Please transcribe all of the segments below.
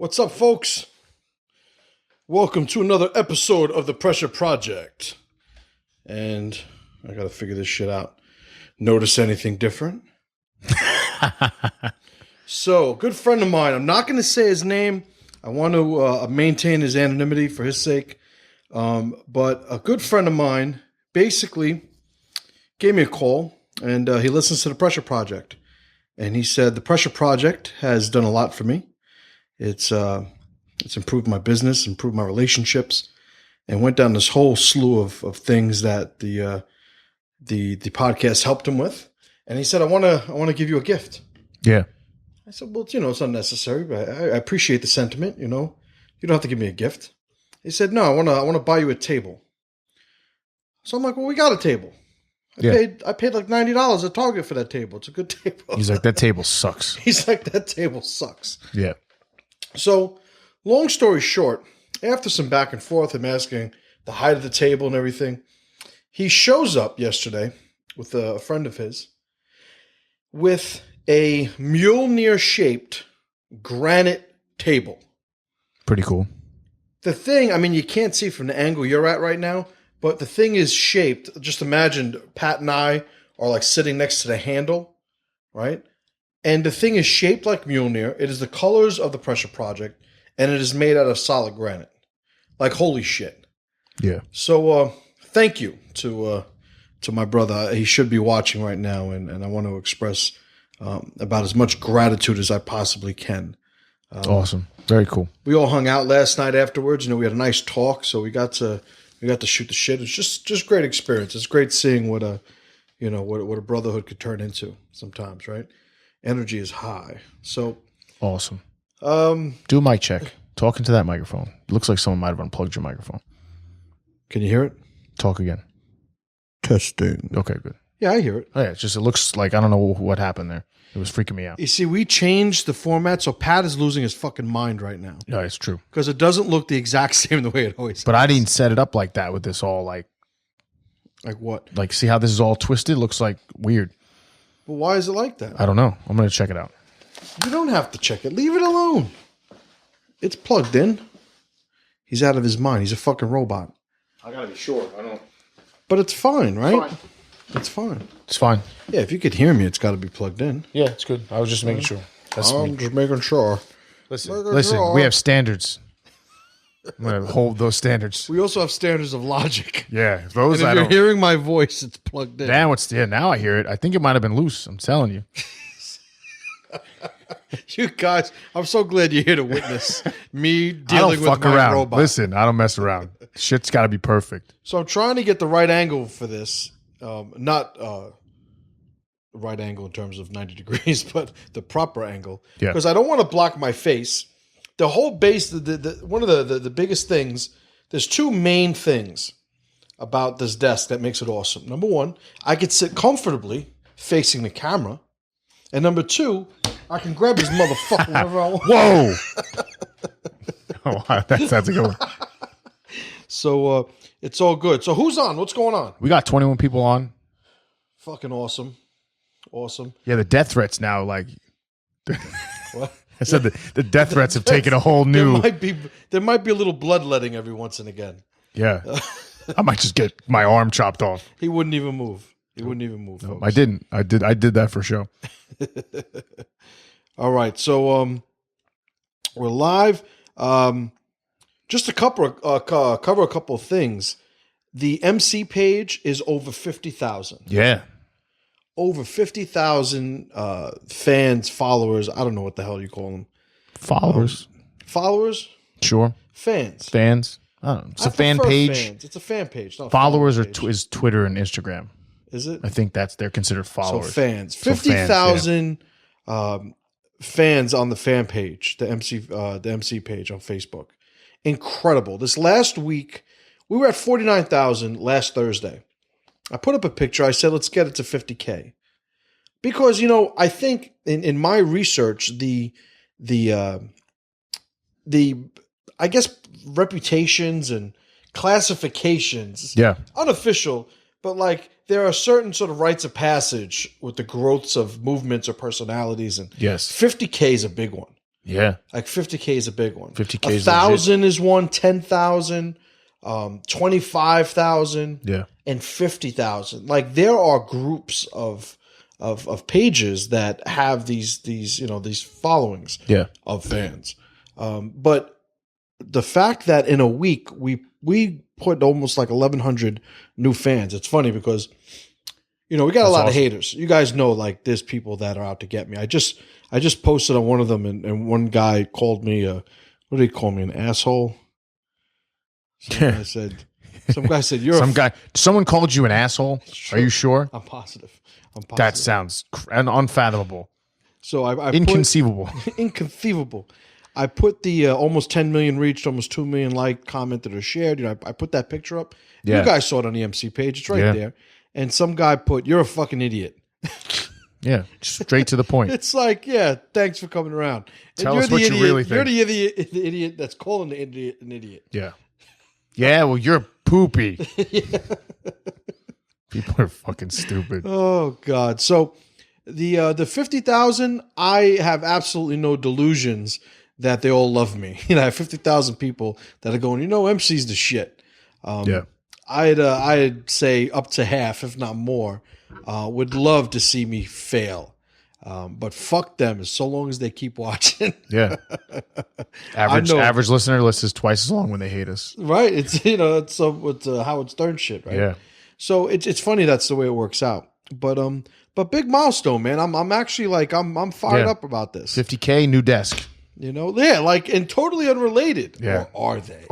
What's up, folks? Welcome to another episode of The Pressure Project. And I gotta figure this shit out. Notice anything different? So, a good friend of mine, I'm not gonna say his name. I want to maintain his anonymity for his sake. But a good friend of mine basically gave me a call, and he listens to The Pressure Project. And he said, The Pressure Project has done a lot for me. It's improved my business, improved my relationships, and went down this whole slew of things that the podcast helped him with. And he said, I want to give you a gift. Yeah. I said, well, it's unnecessary, but I appreciate the sentiment. You don't have to give me a gift. He said, no, I want to buy you a table. So I'm like, well, we got a table. I paid like $90 at Target for that table. It's a good table. He's like, that table sucks. He's like, that table sucks. Yeah. So, long story short, after some back and forth, him asking the height of the table and everything, he shows up yesterday with a friend of his with a Mjolnir-shaped granite table. Pretty cool. The thing, I mean, you can't see from the angle you're at right now, but the thing is shaped. Just imagine Pat and I are like sitting next to the handle, right? And the thing is shaped like Mjolnir. It is the colors of the Pressure Project, and it is made out of solid granite. Like, holy shit. Yeah. So, thank you to my brother. He should be watching right now, and I want to express about as much gratitude as I possibly can. Awesome. Very cool. We all hung out last night afterwards. We had a nice talk, so we got to shoot the shit. It's just great experience. It's great seeing what a brotherhood could turn into sometimes, right? Energy is high. So awesome. Do a mic check. Talk into that microphone. Looks like someone might have unplugged your microphone. Can you hear it? Talk again. Testing. Okay, good. Yeah, I hear it. Oh, yeah, it looks like, I don't know what happened there. It was freaking me out. You see, we changed the format, so Pat is losing his fucking mind right now. Yeah, it's true. Because it doesn't look the exact same the way it always But I didn't set it up like that with this all like what? Like, see how this is all twisted? Looks like weird. But why is it like that? I don't know. I'm going to check it out. You don't have to check it. Leave it alone. It's plugged in. He's out of his mind. He's a fucking robot. I got to be sure. I don't. But it's fine, right? Fine. It's fine. It's fine. Yeah, if you could hear me, it's got to be plugged in. Yeah, it's good. I was just making sure. I'm just making sure. Listen, we have standards. I'm going to hold those standards. We also have standards of logic. Yeah, those And I if you're don't. hearing my voice, it's plugged in. Now I hear it. I think it might have been loose. I'm telling you. You guys, I'm so glad you're here to witness me I dealing don't with fuck my around. robot. Listen, I don't mess around. Shit's got to be perfect. So I'm trying to get the right angle for this. Not right angle in terms of 90 degrees, but the proper angle. Yeah. Because I don't want to block my face. The whole base, one of the biggest things, there's two main things about this desk that makes it awesome. Number one, I could sit comfortably facing the camera. And number two, I can grab this motherfucker whenever I want. Whoa! Oh, that's a good one. So it's all good. So who's on? What's going on? We got 21 people on. Fucking awesome. Awesome. Yeah, the death threats now, like... What? I said the death threats have taken a whole new... There might be a little bloodletting every once and again. Yeah. I might just get my arm chopped off. He wouldn't even move. Folks. I didn't. I did that for show. All right. So we're live. Just to cover a couple of things. The MC page is over 50,000. Yeah. Over 50,000 fans, followers. I don't know what the hell you call them. Followers. Followers? Sure. Fans. I don't know. It's I a fan prefer page. Fans. It's a fan page. Not a Followers follower page. is Twitter and Instagram. Is it? I think they're considered followers. So fans. So 50,000 fans on the fan page, the MC page on Facebook. Incredible. This last week, we were at 49,000 last Thursday. I put up a picture. I said, let's get it to 50K. Because, I think in my research, the I guess reputations and classifications, unofficial, but like there are certain sort of rites of passage with the growths of movements or personalities, and yes, 50K is a big one. Yeah. Like 50K is a big one. 50K is 1,000 is one, 10,000, 25,000, Yeah. and 50,000. Like there are groups of pages that have these followings Yeah. of fans. But the fact that in a week we put almost like 1,100 new fans. It's funny because we got That's a lot of awesome. haters. You guys know, like there's people that are out to get me. I just posted on one of them, and one guy called me what did he call me, an asshole? Some guy said you're someone called you an asshole. Are you sure? I'm positive. That sounds unfathomable. So I inconceivable. Inconceivable. I put the almost 10 million reached, almost 2 million liked, commented, or shared. I put that picture up. Yeah. You guys saw it on the MC page. It's right there. And some guy put, "You're a fucking idiot." Yeah, straight to the point. It's like, yeah, thanks for coming around. Tell us what you really think. You're the idiot that's calling the idiot an idiot. Yeah. Yeah, well, you're poopy. People are fucking stupid. Oh, God. So the 50,000, I have absolutely no delusions that they all love me. I have 50,000 people that are going, MC's the shit. Yeah. I'd say up to half, if not more, would love to see me fail. But fuck them, so long as they keep watching. Yeah. Average listener list is twice as long when they hate us. Right. It's it's Howard Stern shit, right? Yeah. So it's funny that's the way it works out. But big milestone, man. I'm actually like I'm fired up about this. 50K new desk. Like, and totally unrelated. Yeah. Or are they?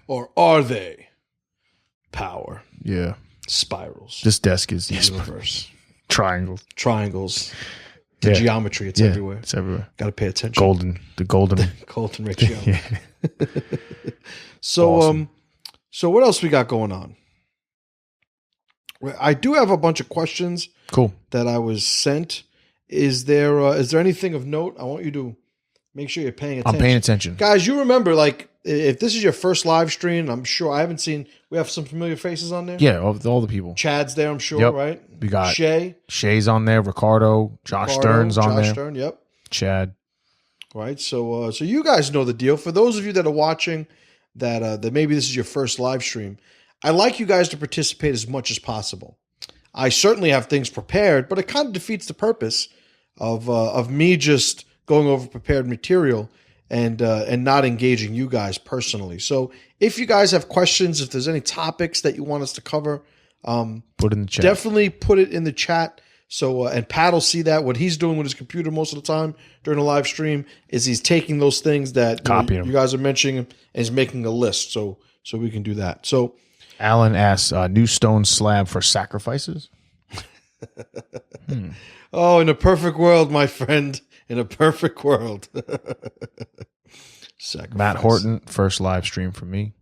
Or are they? Power. Yeah. Spirals. This desk is the universe. Triangles. The geometry, it's everywhere. It's everywhere. Got to pay attention. The golden ratio. Yeah. So awesome. So what else we got going on? I do have a bunch of questions. Cool. That I was sent. Is there anything of note? I want you to make sure you're paying attention. I'm paying attention. Guys, you remember, like, if this is your first live stream, I'm sure I haven't seen, we have some familiar faces on there. Yeah, all the people. Chad's there, I'm sure, right? We got Shay. Shay's on there. Ricardo. Josh Stern's on there. Josh Stern, yep. Chad. Right. So you guys know the deal. For those of you that are watching that maybe this is your first live stream, I like you guys to participate as much as possible. I certainly have things prepared, but it kind of defeats the purpose of me just going over prepared material and not engaging you guys personally. So if you guys have questions, if there's any topics that you want us to cover, put it in the chat. Definitely put it in the chat. So and Pat will see that. What he's doing with his computer most of the time during a live stream is he's taking those things that you guys are mentioning and he's making a list. So we can do that. So Alan asks, new stone slab for sacrifices? Oh, in a perfect world, my friend. In a perfect world. Matt Horton, first live stream for me.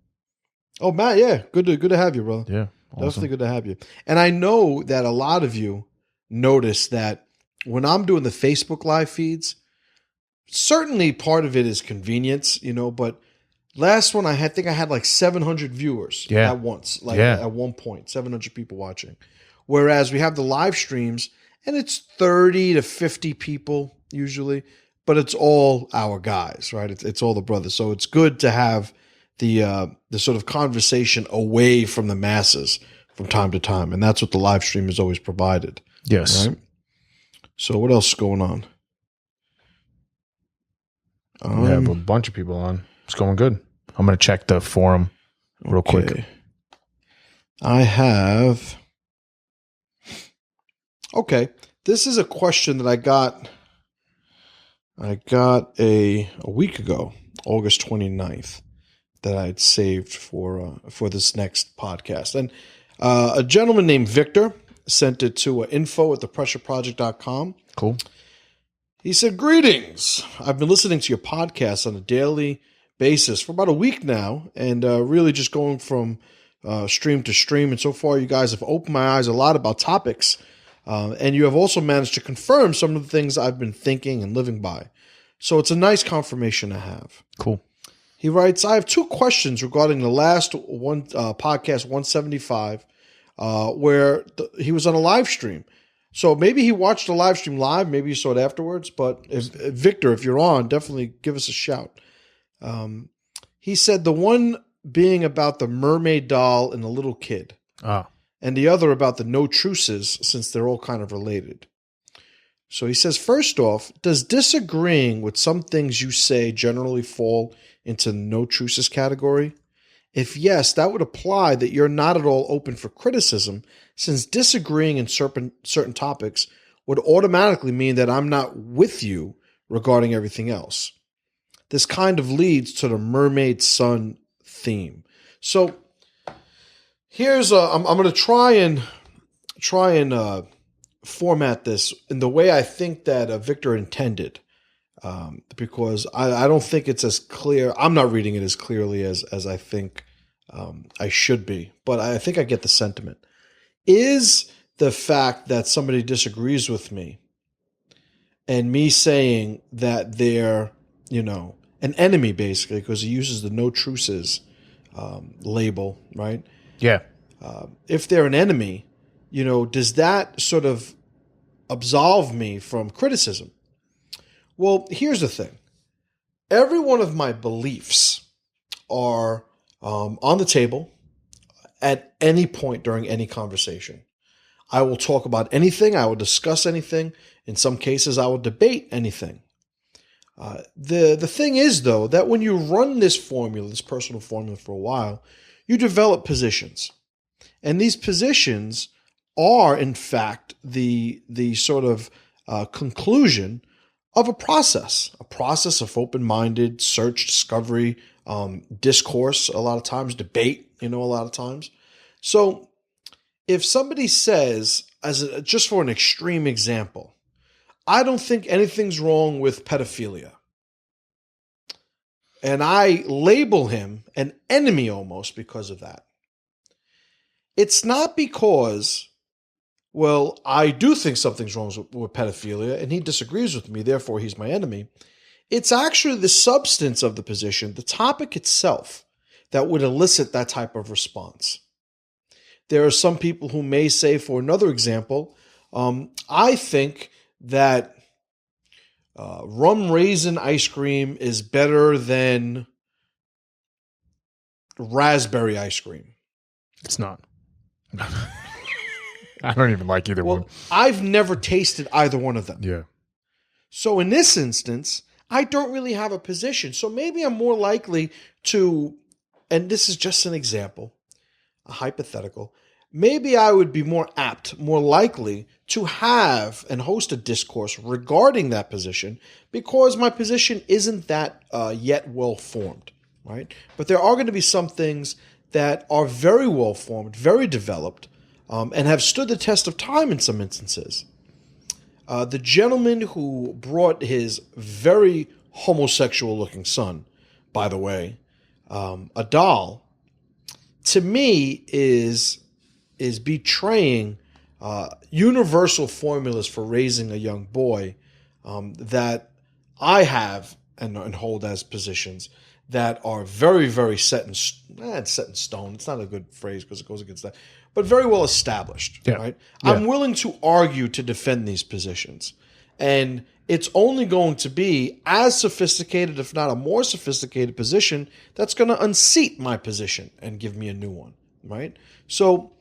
Oh, Matt, yeah. Good to have you, brother. Yeah. Awesome. Definitely good to have you. And I know that a lot of you notice that when I'm doing the Facebook live feeds, certainly part of it is convenience, but last one I think I had like 700 viewers at once, at one point, 700 people watching. Whereas we have the live streams and it's 30 to 50 people usually, but it's all our guys, right? It's all the brothers. So it's good to have the sort of conversation away from the masses from time to time. And that's what the live stream has always provided. Yes. Right? So what else is going on? We have a bunch of people on. It's going good. I'm going to check the forum real quick. I have... Okay. This is a question that I got a week ago, August 29th, that I had saved for this next podcast. And a gentleman named Victor sent it to info@thepressureproject.com. Cool. He said, "Greetings. I've been listening to your podcast on a daily basis for about a week now, and really just going from stream to stream. And so far, you guys have opened my eyes a lot about topics, and you have also managed to confirm some of the things I've been thinking and living by. So it's a nice confirmation to have." Cool. He writes, "I have two questions regarding the last one podcast 175, where he was on a live stream. So maybe he watched the live stream live. Maybe you saw it afterwards. But Victor, if you're on, definitely give us a shout. He said the one being about the mermaid doll and the little kid, and the other about the no truces, since they're all kind of related. So he says, first off, does disagreeing with some things you say generally fall into the no truces category? If yes, that would imply that you're not at all open for criticism, since disagreeing in certain topics would automatically mean that I'm not with you regarding everything else. This kind of leads to the mermaid son theme. So here's I'm going to try and format this in the way I think that Victor intended, because I don't think it's as clear. I'm not reading it as clearly as I think I should be, but I think I get the sentiment. Is the fact that somebody disagrees with me and me saying that they're, an enemy, basically, because he uses the no truces label, right? Yeah. If they're an enemy, does that sort of absolve me from criticism? Well, here's the thing. Every one of my beliefs are on the table at any point during any conversation. I will talk about anything. I will discuss anything. In some cases, I will debate anything. The thing is, though, that when you run this formula, this personal formula for a while, you develop positions. And these positions are, in fact, the sort of conclusion of a process of open-minded search, discovery, discourse, a lot of times, debate, a lot of times. So if somebody says, just for an extreme example, I don't think anything's wrong with pedophilia, and I label him an enemy almost because of that, it's not because, well, I do think something's wrong with pedophilia and he disagrees with me, therefore he's my enemy. It's actually the substance of the position, the topic itself, that would elicit that type of response. There are some people who may say, for another example, I think that rum raisin ice cream is better than raspberry ice cream. It's not. I don't even like either one. I've never tasted either one of them. Yeah. So in this instance, I don't really have a position. So maybe I'm more likely to, and this is just an example, a hypothetical, maybe I would be more apt, more likely to have and host a discourse regarding that position because my position isn't that yet well formed, right? But there are going to be some things that are very well formed, very developed, and have stood the test of time in some instances. The gentleman who brought his very homosexual-looking son, by the way, a doll, to me is betraying universal formulas for raising a young boy that I have and hold as positions that are very, very set in stone. It's not a good phrase because it goes against that, but very well established. Yeah. Right? Yeah. I'm willing to argue to defend these positions, and it's only going to be as sophisticated, if not a more sophisticated position, that's going to unseat my position and give me a new one. Right? So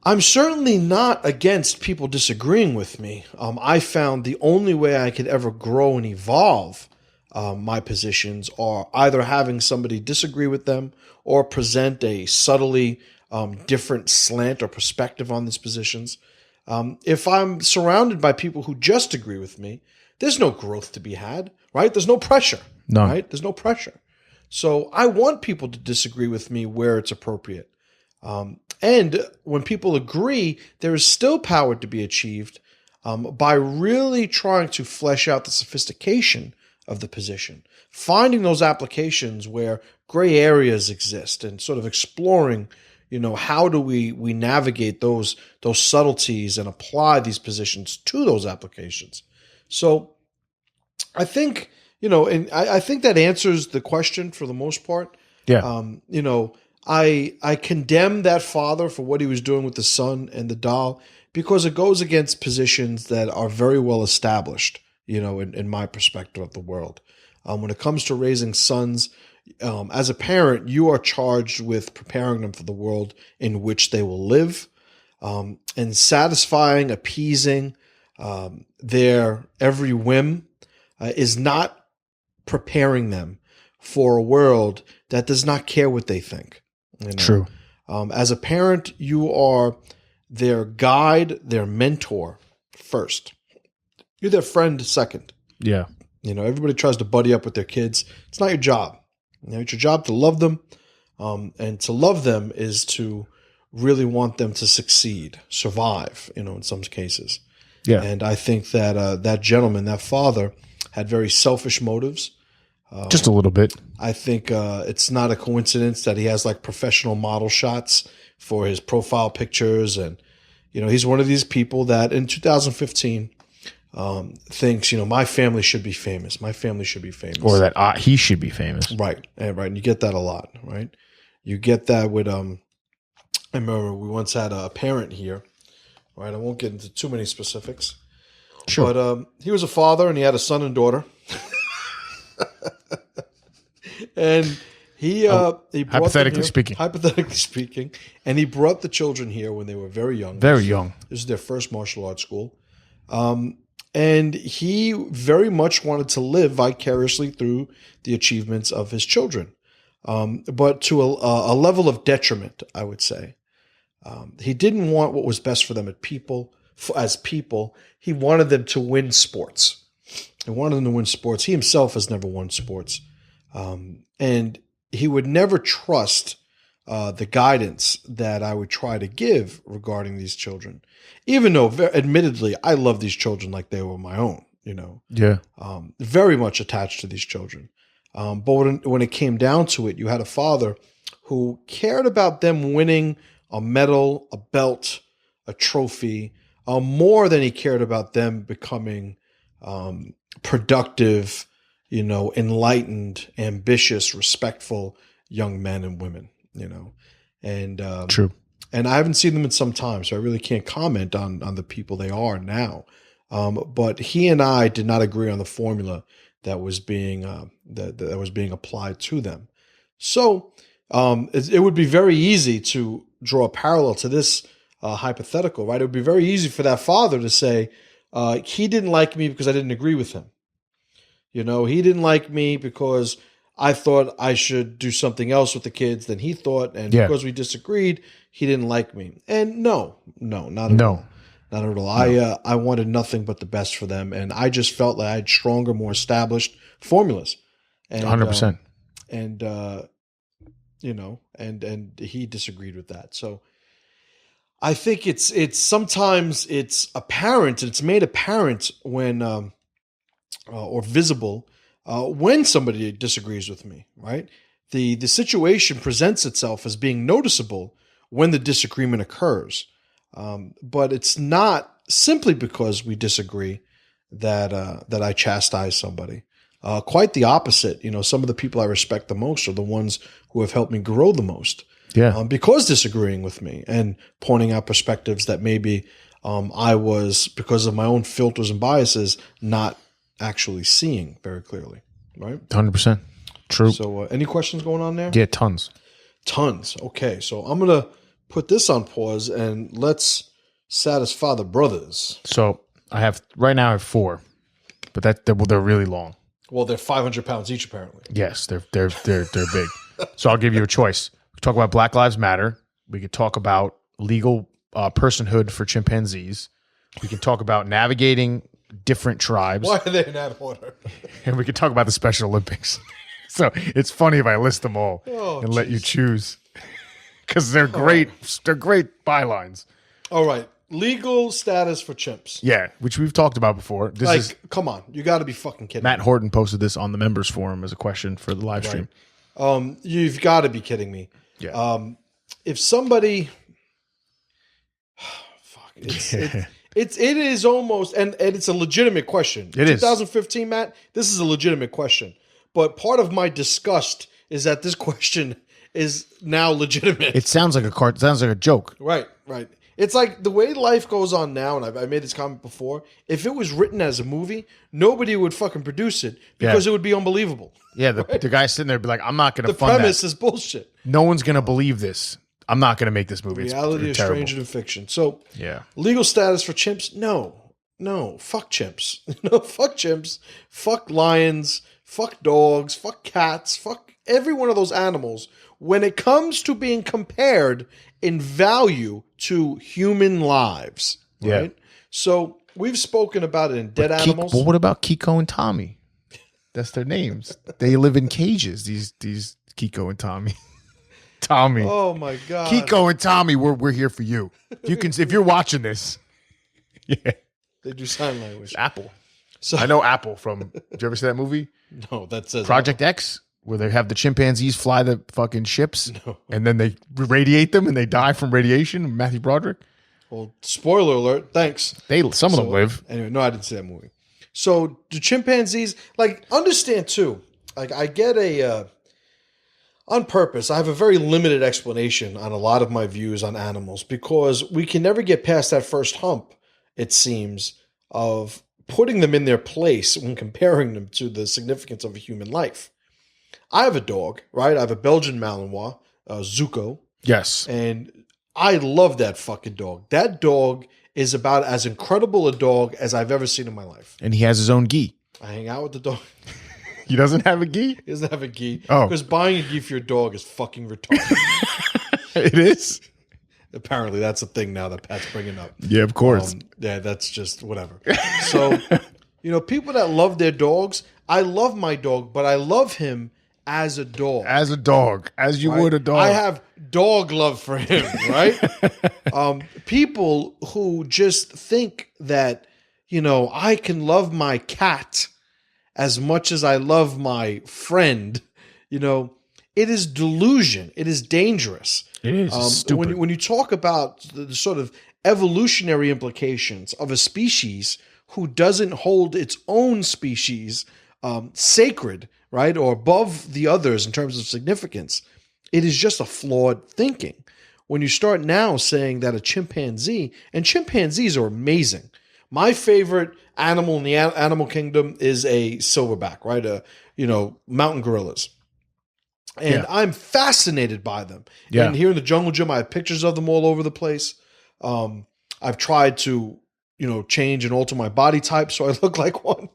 I'm certainly not against people disagreeing with me. I found the only way I could ever grow and evolve my positions are either having somebody disagree with them or present a subtly different slant or perspective on these positions. If I'm surrounded by people who just agree with me, there's no growth to be had, right? There's no pressure, right? There's no pressure. So I want people to disagree with me where it's appropriate. And when people agree, there is still power to be achieved by really trying to flesh out the sophistication of the position, finding those applications where gray areas exist and sort of exploring, how do we navigate those subtleties and apply these positions to those applications. So I think, and I think that answers the question for the most part. Yeah. I condemn that father for what he was doing with the son and the doll because it goes against positions that are very well established, in my perspective of the world. When it comes to raising sons, as a parent, you are charged with preparing them for the world in which they will live, and satisfying, appeasing their every whim is not preparing them for a world that does not care what they think. True. As a parent, you are their guide, their mentor first. You're their friend second. Yeah. Everybody tries to buddy up with their kids. It's not your job. It's your job to love them. And to love them is to really want them to succeed, survive, in some cases. Yeah. And I think that that gentleman, that father, had very selfish motives. Just a little bit. I think it's not a coincidence that he has like professional model shots for his profile pictures. And, he's one of these people that in 2015 thinks, my family should be famous. My family should be famous. Or that he should be famous. Right. And you get that a lot, right? You get that with, I remember we once had a parent here, right? I won't get into too many specifics. Sure. But he was a father and he had a son and daughter. And he brought hypothetically speaking, and he brought the children here when they were very young. Very young. This is their first martial arts school. And he very much wanted to live vicariously through the achievements of his children, but to a level of detriment, I would say. He didn't want what was best for them as people. He wanted them to win sports. He wanted them to win sports. He himself has never won sports. And he would never trust the guidance that I would try to give regarding these children, even though, admittedly, I love these children like they were my own, Yeah. very much attached to these children. But when it came down to it, you had a father who cared about them winning a medal, a belt, a trophy, more than he cared about them becoming productive, enlightened, ambitious, respectful young men and women, and True. And I haven't seen them in some time, so I really can't comment on the people they are now. But he and I did not agree on the formula that was being that was being applied to them. So it would be very easy to draw a parallel to this hypothetical, right? It would be very easy for that father to say, he didn't like me because I didn't agree with him. He didn't like me because I thought I should do something else with the kids than he thought. And because we disagreed, he didn't like me. And no, not at all. Not at all. No. I wanted nothing but the best for them. And I just felt like I had stronger, more established formulas. And, 100%. And he disagreed with that. So I think it's sometimes it's apparent, it's made apparent when, or visible, when somebody disagrees with me, right? The situation presents itself as being noticeable when the disagreement occurs. But it's not simply because we disagree that I chastise somebody. Quite the opposite. Some of the people I respect the most are the ones who have helped me grow the most. Yeah. Because disagreeing with me and pointing out perspectives that maybe I was, because of my own filters and biases, not actually seeing very clearly. Right? 100%. True. So any questions going on there? Yeah, tons. Okay, so I'm going to put this on pause and let's satisfy the brothers. So I have 4, but they're really long. Well, they're 500 pounds each, apparently. Yes, they're big. So I'll give you a choice. We could talk about Black Lives Matter. We could talk about legal personhood for chimpanzees. We can talk about navigating different tribes. Why are they in that order? And we could talk about the Special Olympics. So it's funny if I list them all and let you choose, because they're great. Right. They're great bylines. All right. Legal status for chimps. Yeah, which we've talked about before. Come on. You got to be fucking kidding Matt me. Horton posted this on the members forum as a question for the live stream. Right. You've got to be kidding me. Yeah. If somebody... Fuck. It is almost... And it's a legitimate question. It is. 2015, Matt, this is a legitimate question. But part of my disgust is that this question is now legitimate. It sounds like sounds like a joke. Right. It's like the way life goes on now, and I made this comment before. If it was written as a movie, nobody would fucking produce it because it would be unbelievable. Yeah, the guy sitting there would be like, I'm not going to The fund premise that. is bullshit. No one's going to believe this. I'm not going to make this movie. Reality is terrible. stranger than fiction. So, Yeah. legal status for chimps? No. Fuck chimps. Fuck chimps. Fuck lions. Fuck dogs. Fuck cats. Fuck every one of those animals. When it comes to being compared in value to human lives, right? Yeah. So we've spoken about it in Dead Animals. But what about Kiko and Tommy? That's their names. They live in cages. These Kiko and Tommy. Tommy. Oh my god. Kiko and Tommy, we're here for you. If you're watching this, yeah. They do sign language. Apple. So I know Apple from. Did you ever see that movie? no, that says Project X, where they have the chimpanzees fly the fucking ships, and then they radiate them, and they die from radiation. Matthew Broderick. Well, spoiler alert. Thanks. Some of them live. Anyway, no, I didn't see that movie. So the chimpanzees, like, understand too. Like, I get on purpose, I have a very limited explanation on a lot of my views on animals because we can never get past that first hump, it seems, of putting them in their place when comparing them to the significance of a human life. I have a dog, right? I have a Belgian Malinois, Zuko. Yes. And I love that fucking dog. That dog is about as incredible a dog as I've ever seen in my life. And he has his own gi. I hang out with the dog. He doesn't have a gi? He doesn't have a gi. Oh. Because buying a gi for your dog is fucking retarded. It is? Apparently, that's a thing now that Pat's bringing up. Yeah, of course. Yeah, that's just whatever. So, people that love their dogs, I love my dog, but I love him as a dog. As a dog. As you would a dog. I have dog love for him, right? People who just think that, I can love my cat as much as I love my friend, it is delusion. It is dangerous. It is. It's stupid. When you talk about the sort of evolutionary implications of a species who doesn't hold its own species sacred, right, or above the others in terms of significance, it is just a flawed thinking. When you start now saying that a chimpanzee, and chimpanzees are amazing. My favorite animal in the animal kingdom is a silverback, right? Mountain gorillas. And I'm fascinated by them. Yeah. And here in the jungle gym, I have pictures of them all over the place. I've tried to, change and alter my body type so I look like one.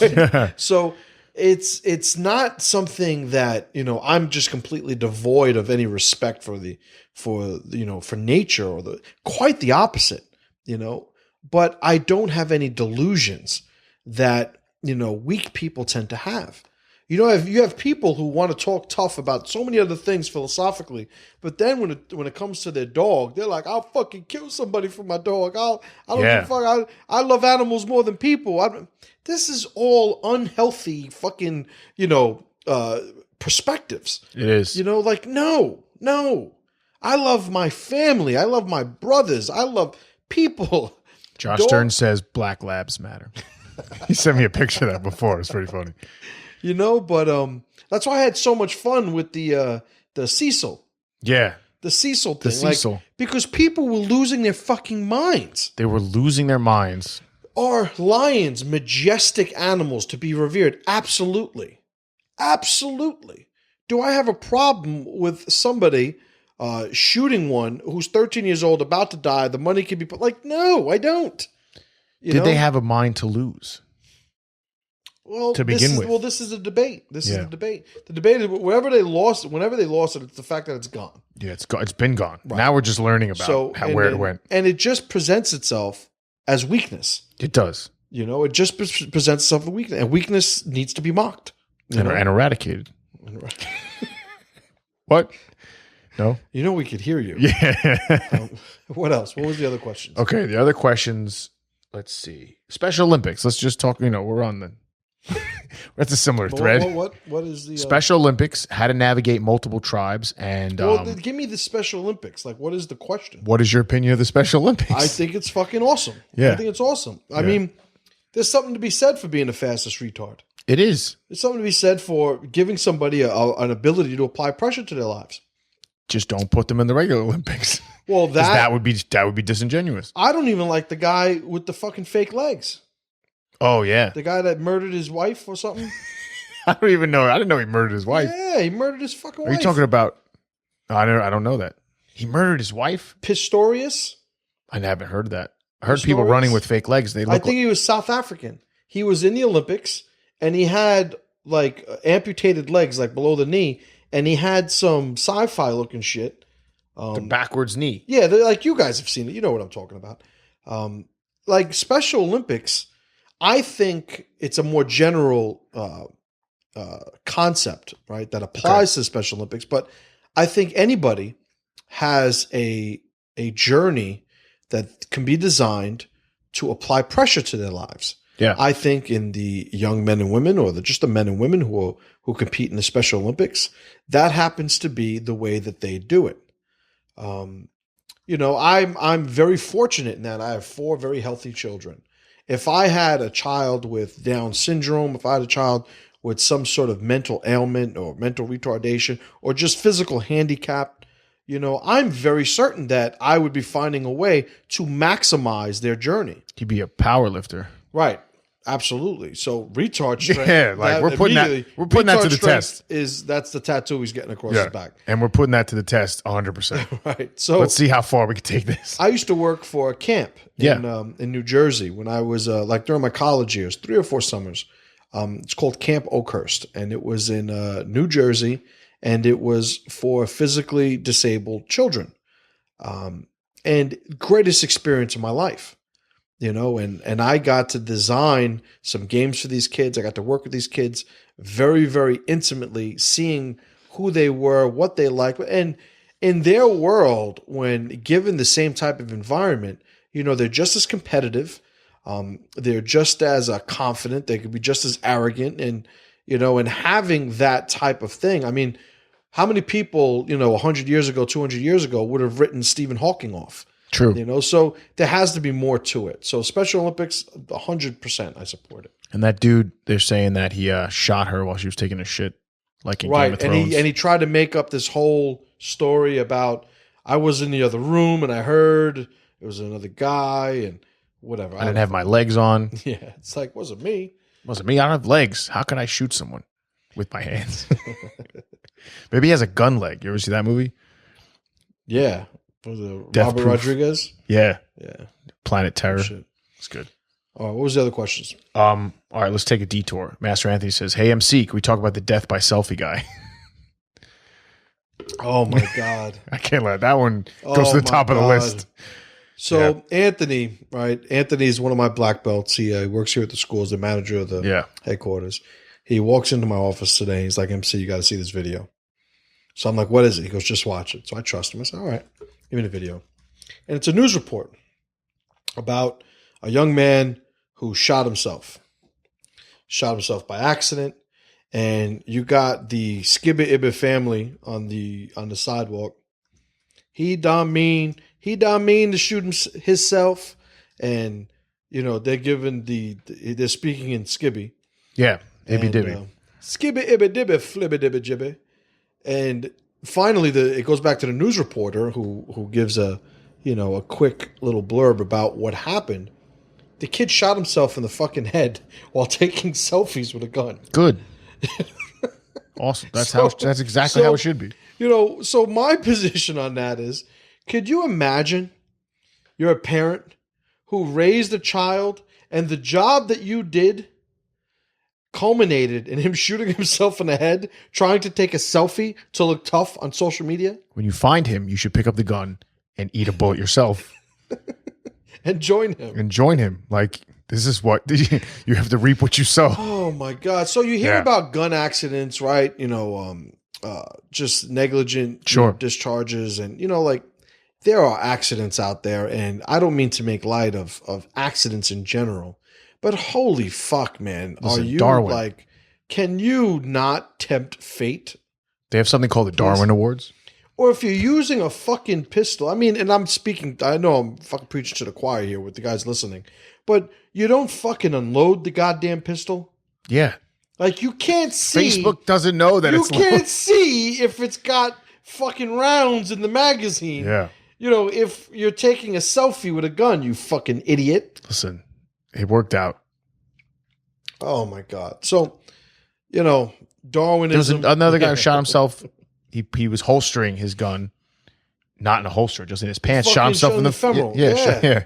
Right? So it's not something that, I'm just completely devoid of any respect for nature or quite the opposite, but I don't have any delusions that, weak people tend to have. You have people who want to talk tough about so many other things philosophically, but then when it comes to their dog, they're like, "I'll fucking kill somebody for my dog. I don't give a fuck. I love animals more than people." This is all unhealthy fucking perspectives. It is. No. I love my family. I love my brothers. I love people. Josh Stern says Black Labs matter. He sent me a picture of that before. It's pretty funny. But that's why I had so much fun with the Cecil. Yeah. The Cecil thing. The Cecil. Because people were losing their fucking minds. They were losing their minds. Are lions majestic animals to be revered? Absolutely. Absolutely. Do I have a problem with somebody shooting one who's 13 years old, about to die? The money can be put. No, I don't. Did they have a mind to lose? Well, to begin with. Well, this is a debate. This is a debate. The debate is whenever they lost it, it's the fact that it's gone. Yeah, it's been gone. Right. Now we're just learning about where it went. And it just presents itself as weakness. It does. It just presents itself as weakness. And weakness needs to be mocked. And eradicated. What? No? We could hear you. Yeah. What else? What was the other questions? Okay, the other questions, let's see. Special Olympics. Let's just talk, we're on the... That's a similar thread. What is the Special Olympics? How to navigate multiple tribes and give me the Special Olympics. Like, what is the question? What is your opinion of the Special Olympics? I think it's fucking awesome. Yeah, I think it's awesome. I mean, there's something to be said for being the fastest retard. It is. There's something to be said for giving somebody an ability to apply pressure to their lives. Just don't put them in the regular Olympics. Well, 'Cause that would be disingenuous. I don't even like the guy with the fucking fake legs. Oh yeah, The guy that murdered his wife or something. I don't even know. I didn't know he murdered his wife. Yeah, he murdered his fucking Are wife. you talking about? I don't know that. He murdered his wife? Pistorius? I haven't heard of that. I heard people running with fake legs. They look I think he was South African. He was in the Olympics and he had like amputated legs, like below the knee, and he had some sci-fi looking shit. the backwards knee. Yeah, like you guys have seen it. You know what I'm talking about. Like Special Olympics, I think it's a more general concept, right, that applies to the Special Olympics. But I think anybody has a journey that can be designed to apply pressure to their lives. Yeah. I think in the young men and women, or just the men and women who compete in the Special Olympics, that happens to be the way that they do it. You know, I'm very fortunate in that I have 4 very healthy children. If I had a child with Down syndrome, if I had a child with some sort of mental ailment or mental retardation or just physical handicap, you know, I'm very certain that I would be finding a way to maximize their journey. He'd be a power lifter. Right. Absolutely. So retard strength. Yeah, like we're putting that to the test. That's the tattoo he's getting across his back. And we're putting that to the test 100%. Right. So let's see how far we can take this. I used to work for a camp in New Jersey when I was like during my college years, 3 or 4 summers. It's called Camp Oakhurst, and it was in New Jersey, and it was for physically disabled children. And greatest experience of my life. You know, and I got to design some games for these kids. I got to work with these kids very, very intimately, seeing who they were, what they liked. And in their world, when given the same type of environment, you know, they're just as competitive. They're just as confident. They could be just as arrogant. And, you know, and having that type of thing. I mean, how many people, you know, 100 years ago, 200 years ago would have written Stephen Hawking off? True. You know, so there has to be more to it. So Special Olympics, 100%, I support it. And that dude, they're saying that he shot her while she was taking a shit, like in Game of Thrones. And he tried to make up this whole story about I was in the other room and I heard it was another guy and whatever. I didn't have my legs on. Yeah, it's like, wasn't me. Wasn't me. I don't have legs. How can I shoot someone with my hands? Maybe he has a gun leg. You ever see that movie? Yeah. Was it Death Robert Proof. Rodriguez? Yeah. Yeah. Planet Terror. Shit. It's good. All right, what was the other questions? All right, let's take a detour. Master Anthony says, "Hey MC, can we talk about the death by selfie guy?" Oh my God. I can't let that one go to the top of the list. So Anthony, right? Anthony is one of my black belts. He works here at the school as the manager of the headquarters. He walks into my office today. He's like, MC, you got to see this video. So I'm like, what is it? He goes, just watch it. So I trust him. I said, all right, give me the video. And it's a news report about a young man who shot himself by accident. And you got the Skibba Ibba family on the sidewalk. He done mean to shoot himself. And, you know, they're speaking in Skibby. Yeah, Ibby Dibby. Skibby Ibby Dibby, flibby dibby jibby. And finally, it goes back to the news reporter who gives a quick little blurb about what happened. The kid shot himself in the fucking head while taking selfies with a gun. Good. Awesome. That's exactly how it should be. You know, so my position on that is, could you imagine you're a parent who raised a child and the job that you did culminated in him shooting himself in the head, trying to take a selfie to look tough on social media? When you find him, you should pick up the gun and eat a bullet yourself. And join him. Like, this is what you have to reap what you sow. Oh my God. So you hear about gun accidents, right? You know, just negligent discharges, and, you know, like, there are accidents out there, and I don't mean to make light of accidents in general, but holy fuck, man. Listen, are you Darwin. Like, can you not tempt fate? They have something called the Darwin Awards. Or if you're using a fucking pistol, I mean, and I know I'm fucking preaching to the choir here with the guys listening, but you don't fucking unload the goddamn pistol. Yeah. Like, you can't see. Facebook doesn't know that you can't see if it's got fucking rounds in the magazine. Yeah. You know, if you're taking a selfie with a gun, you fucking idiot. Listen, it worked out. Oh my God. So, you know, Darwinism. There was another guy who shot himself. He was holstering his gun, not in a holster, just in his pants. Shot himself in the femoral. Yeah.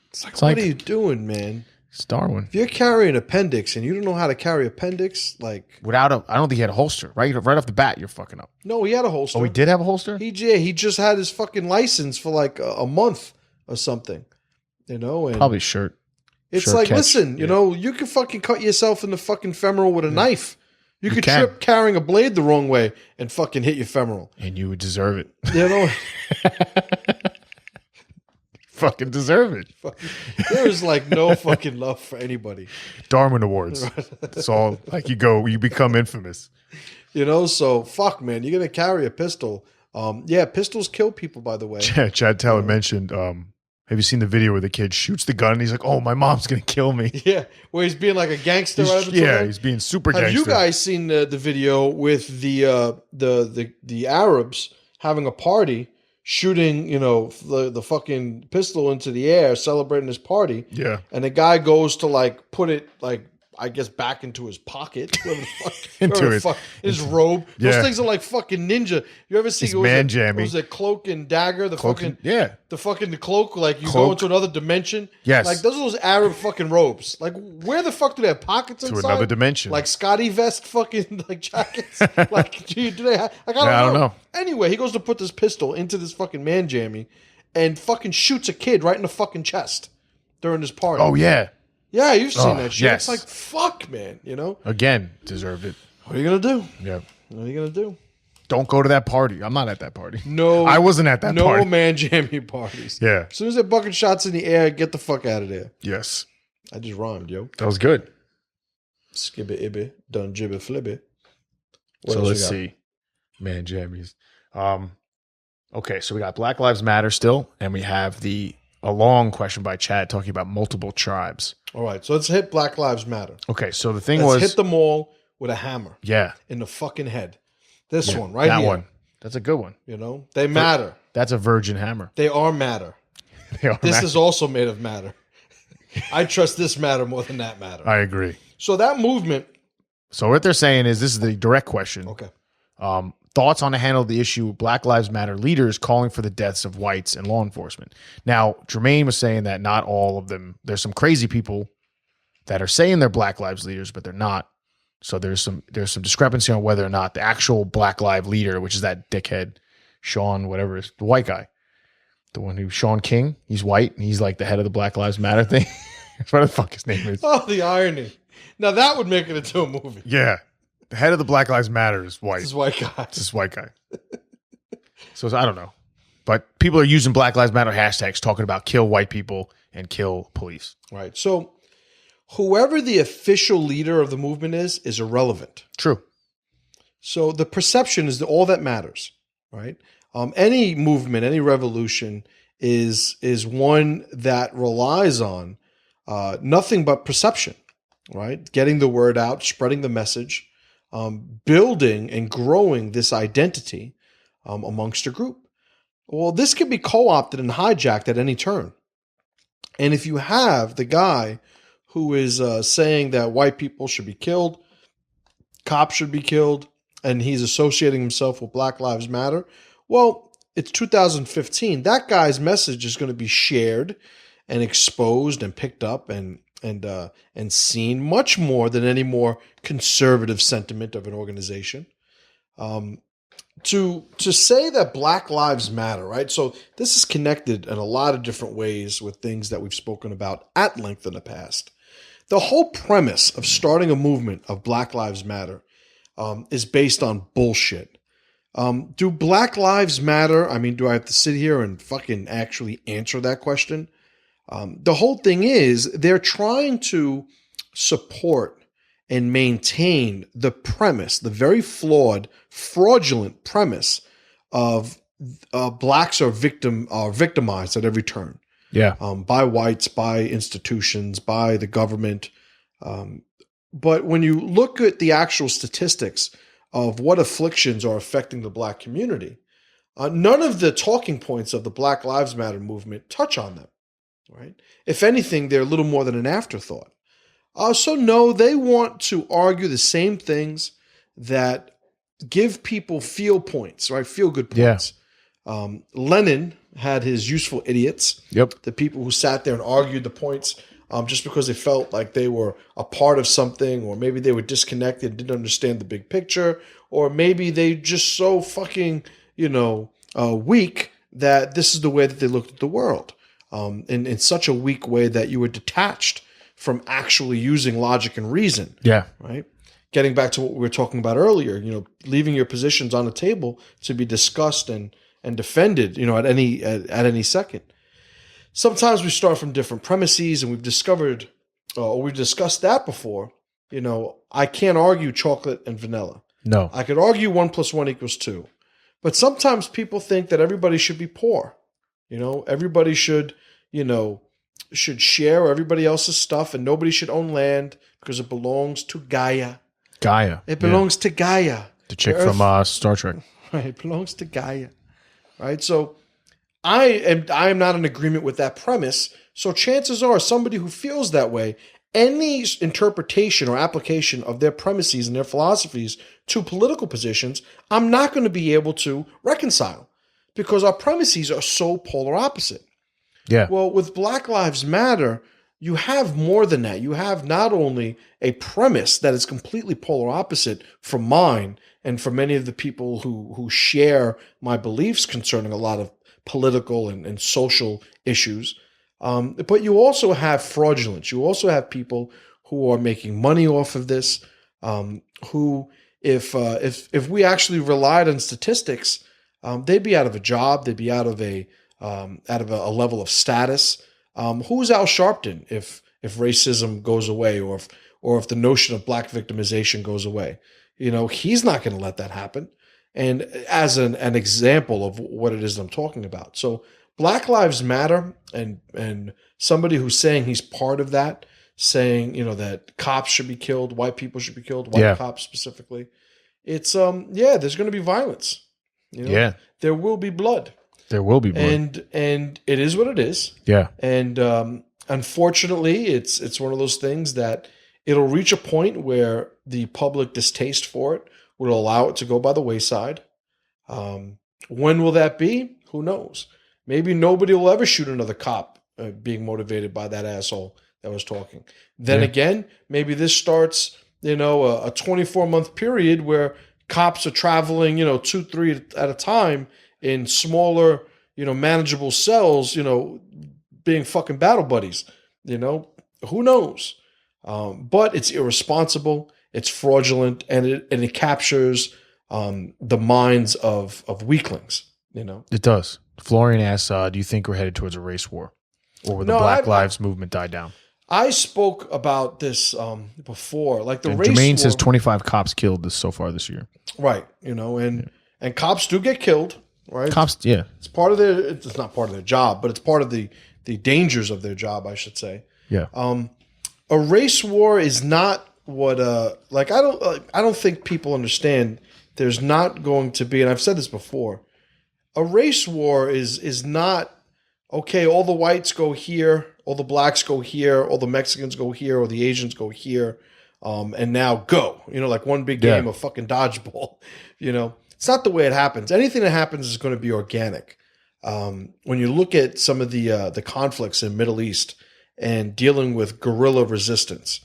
It's like, what are you doing, man? It's Darwin. If you're carrying appendix and you don't know how to carry appendix, like I don't think he had a holster. Right off the bat, you're fucking up. no, he had a holster. Oh, he did have a holster? He just had his fucking license for like a month or something. You know, and Probably shirt. it's shirt like, catch. listen, you know, you can fucking cut yourself in the fucking femoral with a knife. You could can. trip carrying a blade the wrong way and fucking hit your femoral. And you would deserve it. You know, Fucking deserve it. there is like no fucking love for anybody. Darwin Awards. It's all like you become infamous. You know, so fuck, man, you're gonna carry a pistol. Yeah, pistols kill people, by the way. Chad Taylor mentioned, have you seen the video where the kid shoots the gun and he's like, oh, my mom's going to kill me? Yeah, where he's being like a gangster. Right up until He's being super Have gangster. you guys seen the video with the Arabs having a party, shooting, you know, the fucking pistol into the air, celebrating his party? Yeah. And the guy goes to like put it like, I guess, back into his pocket, his robe. Those Yeah. things are like fucking ninja. You ever see His man jammy. Was it Cloak and Dagger? The fucking the cloak, like you go Cloak. into another dimension. Yes. Like those Arab fucking robes. Like where the fuck do they have pockets inside? To another dimension. Like Scotty vest fucking like jackets. Like do they have? Like I don't know. Anyway, he goes to put this pistol into this fucking man jammy, and fucking shoots a kid right in the fucking chest during this party. Oh, yeah. Yeah, you've seen that shit. Yes. It's like, fuck, man, you know? Again, deserved it. What are you going to do? Yeah. What are you going to do? Don't go to that party. I'm not at that party. No. I wasn't at that party. No man jammy parties. Yeah. As soon as they're bucking shots in the air, get the fuck out of there. Yes. I just rhymed, yo. That was good. Skibby ibby, done jibby flibby. So let's see. Man jammies. Okay, so we got Black Lives Matter still, and we have a long question by Chad talking about multiple tribes. All right, so let's hit Black Lives Matter. Okay, so the thing Let's was... hit them all with a hammer. Yeah. In the fucking head. This one, right that here. That one. That's a good one. You know? They matter. That's a virgin hammer. They are matter. This is also made of matter. I trust this matter more than that matter. I agree. So that movement... So what they're saying is, this is the direct question. Okay. Thoughts on the handle of the issue, Black Lives Matter leaders calling for the deaths of whites and law enforcement. Now, Jermaine was saying that not all of them, there's some crazy people that are saying they're Black Lives leaders, but they're not. So there's some discrepancy on whether or not the actual Black Lives leader, which is that dickhead, Sean, whatever, is the white guy. The one Sean King, he's white, and he's like the head of the Black Lives Matter thing. What the fuck his name is. Oh, the irony. Now that would make it into a movie. Yeah. The head of the Black Lives Matter is white. This white guy. It's this white guy. So I don't know. But people are using Black Lives Matter hashtags talking about kill white people and kill police. Right. So whoever the official leader of the movement is irrelevant. True. So the perception is all that matters, right? Any movement, any revolution is one that relies on nothing but perception, right? Getting the word out, spreading the message, building and growing this identity amongst a group. Well, this can be co-opted and hijacked at any turn. And if you have the guy who is saying that white people should be killed, cops should be killed, and he's associating himself with Black Lives Matter, well, it's 2015. That guy's message is going to be shared and exposed and picked up and seen much more than any more conservative sentiment of an organization. To say that Black Lives Matter, right? So this is connected in a lot of different ways with things that we've spoken about at length in the past. The whole premise of starting a movement of Black Lives Matter is based on bullshit. Do Black Lives matter? I mean, do I have to sit here and fucking actually answer that question? The whole thing is they're trying to support and maintain the premise, the very flawed, fraudulent premise of blacks are victimized at every turn. Yeah. By whites, by institutions, by the government. But when you look at the actual statistics of what afflictions are affecting the black community, none of the talking points of the Black Lives Matter movement touch on them, right? If anything, they're a little more than an afterthought. So no, they want to argue the same things that give people feel points, right? Feel good points. Lenin had his useful idiots. Yep. The people who sat there and argued the points just because they felt like they were a part of something, or maybe they were disconnected, didn't understand the big picture, or maybe they just so fucking, weak that this is the way that they looked at the world, in such a weak way that you were detached from actually using logic and reason. Yeah. Right? Getting back to what we were talking about earlier, leaving your positions on the table to be discussed and defended, at any second. Sometimes we start from different premises, and we've discovered, or we've discussed that before. I can't argue chocolate and vanilla. No. I could argue 1 + 1 = 2. But sometimes people think that everybody should be poor. Everybody should share everybody else's stuff, and nobody should own land because it belongs to Gaia. Gaia. It belongs to Gaia. The chick from Star Trek. Right, it belongs to Gaia. Right? So I am not in agreement with that premise. So chances are somebody who feels that way, any interpretation or application of their premises and their philosophies to political positions, I'm not going to be able to reconcile because our premises are so polar opposite. Yeah. Well, with Black Lives Matter, you have more than that. You have not only a premise that is completely polar opposite from mine and from many of the people who share my beliefs concerning a lot of political and social issues, but you also have fraudulence. You also have people who are making money off of this, who, if we actually relied on statistics, they'd be out of a job. They'd be out of a level of status. Who's Al Sharpton if racism goes away, or if the notion of black victimization goes away? He's not going to let that happen. And as an example of what it is I'm talking about. So Black Lives Matter, and somebody who's saying he's part of that, saying, that cops should be killed, white people should be killed, white cops specifically. It's, there's going to be violence. There will be blood. There will be blood. And it is what it is. Yeah. And unfortunately, it's one of those things that it'll reach a point where the public distaste for it will allow it to go by the wayside. When will that be? Who knows? Maybe nobody will ever shoot another cop being motivated by that asshole that was talking. Then again, maybe this starts, a 24-month period where cops are traveling, 2-3 at a time in smaller, manageable cells, being fucking battle buddies. Who knows? But it's irresponsible, it's fraudulent, and it captures the minds of weaklings. It does. Florian asks, do you think we're headed towards a race war, or will the Black Lives movement die down? I spoke about this before, like the race Jermaine war. says 25 cops killed so far this year. Right, and cops do get killed. Right, cops, yeah, it's part of their. It's not part of their job, but it's part of the dangers of their job, I should say. Yeah. A race war is not what I don't think people understand. There's not going to be, and I've said this before, a race war is not okay. All the whites go here, all the blacks go here, all the Mexicans go here, or the Asians go here, and now go. Like one big game of fucking dodgeball. It's not the way it happens. Anything that happens is going to be organic. When you look at some of the conflicts in Middle East and dealing with guerrilla resistance,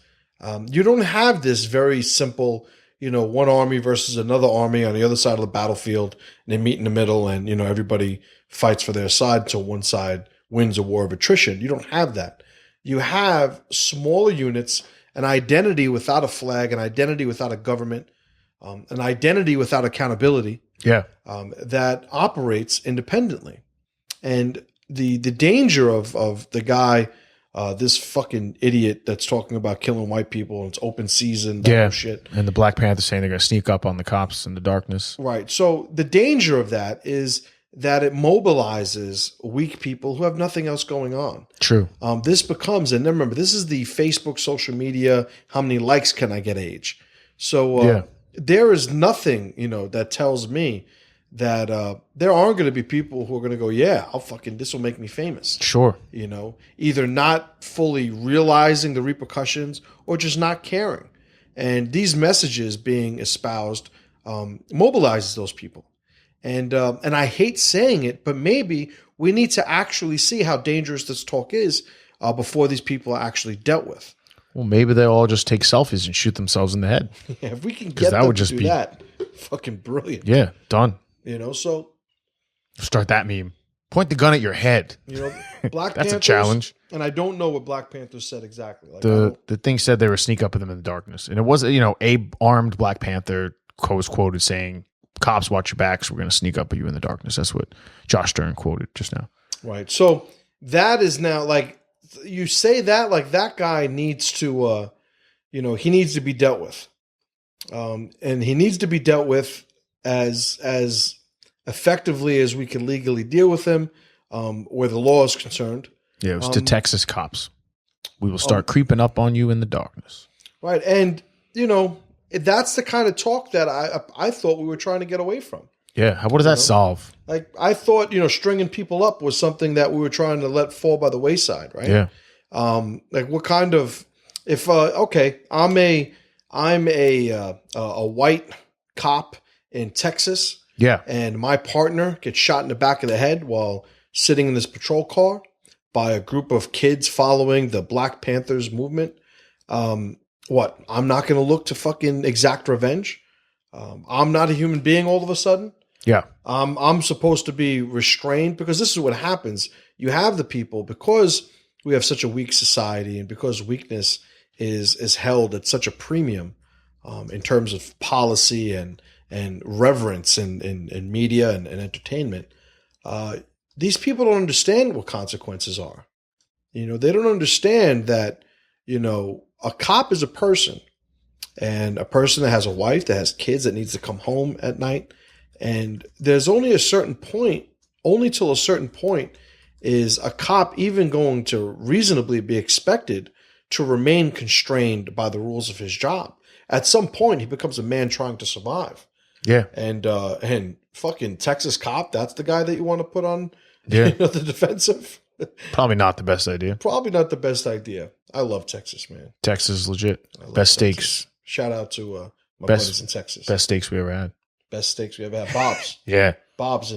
you don't have this very simple, one army versus another army on the other side of the battlefield, and they meet in the middle, and everybody fights for their side until one side wins a war of attrition. You don't have that. You have smaller units, an identity without a flag, an identity without a government, an identity without accountability. That operates independently. And the danger of the guy, this fucking idiot that's talking about killing white people and it's open season, that whole shit. And the Black Panthers saying they're going to sneak up on the cops in the darkness. Right. So the danger of that is that it mobilizes weak people who have nothing else going on. True. This becomes, and remember, this is the Facebook social media, how many likes can I get age. So there is nothing, that tells me that there aren't going to be people who are going to go, yeah, this will make me famous. Sure. Either not fully realizing the repercussions or just not caring. And these messages being espoused mobilizes those people. And I hate saying it, but maybe we need to actually see how dangerous this talk is before these people are actually dealt with. Well, maybe they'll all just take selfies and shoot themselves in the head. Yeah, if we can get them to do that, fucking brilliant. Yeah, done. So start that meme. Point the gun at your head. Black That's Panthers, a challenge. And I don't know what Black Panthers said exactly. The thing said they were sneak up at them in the darkness, and it was a armed Black Panther was quoted saying, "Cops, watch your backs. We're going to sneak up at you in the darkness." That's what Josh Stern quoted just now. Right. So that is now like you say that like that guy needs to, he needs to be dealt with, and he needs to be dealt with as effectively as we can legally deal with him, where the law is concerned. Yeah, it was to Texas cops. We will start creeping up on you in the darkness. Right. And, that's the kind of talk that I thought we were trying to get away from. Yeah. What does that solve? Like, I thought, stringing people up was something that we were trying to let fall by the wayside, right? Yeah. Like, what kind of, if, I'm a white cop in Texas. Yeah. And my partner gets shot in the back of the head while sitting in this patrol car by a group of kids following the Black Panthers movement. What? I'm not going to look to fucking exact revenge. I'm not a human being all of a sudden. Yeah. I'm supposed to be restrained because this is what happens. You have the people, because we have such a weak society and because weakness is held at such a premium in terms of policy and reverence in media and entertainment. These people don't understand what consequences are. They don't understand that, a cop is a person, and a person that has a wife, that has kids, that needs to come home at night. And there's only till a certain point is a cop even going to reasonably be expected to remain constrained by the rules of his job. At some point, he becomes a man trying to survive. Yeah. And fucking Texas cop, that's the guy that you want to put on the defensive. Probably not the best idea. Probably not the best idea. I love Texas, man. Texas is legit. Best Texas. Steaks. Shout out to my buddies in Texas. Best steaks we ever had. Best steaks we ever had. Bob's. Yeah. Bob's.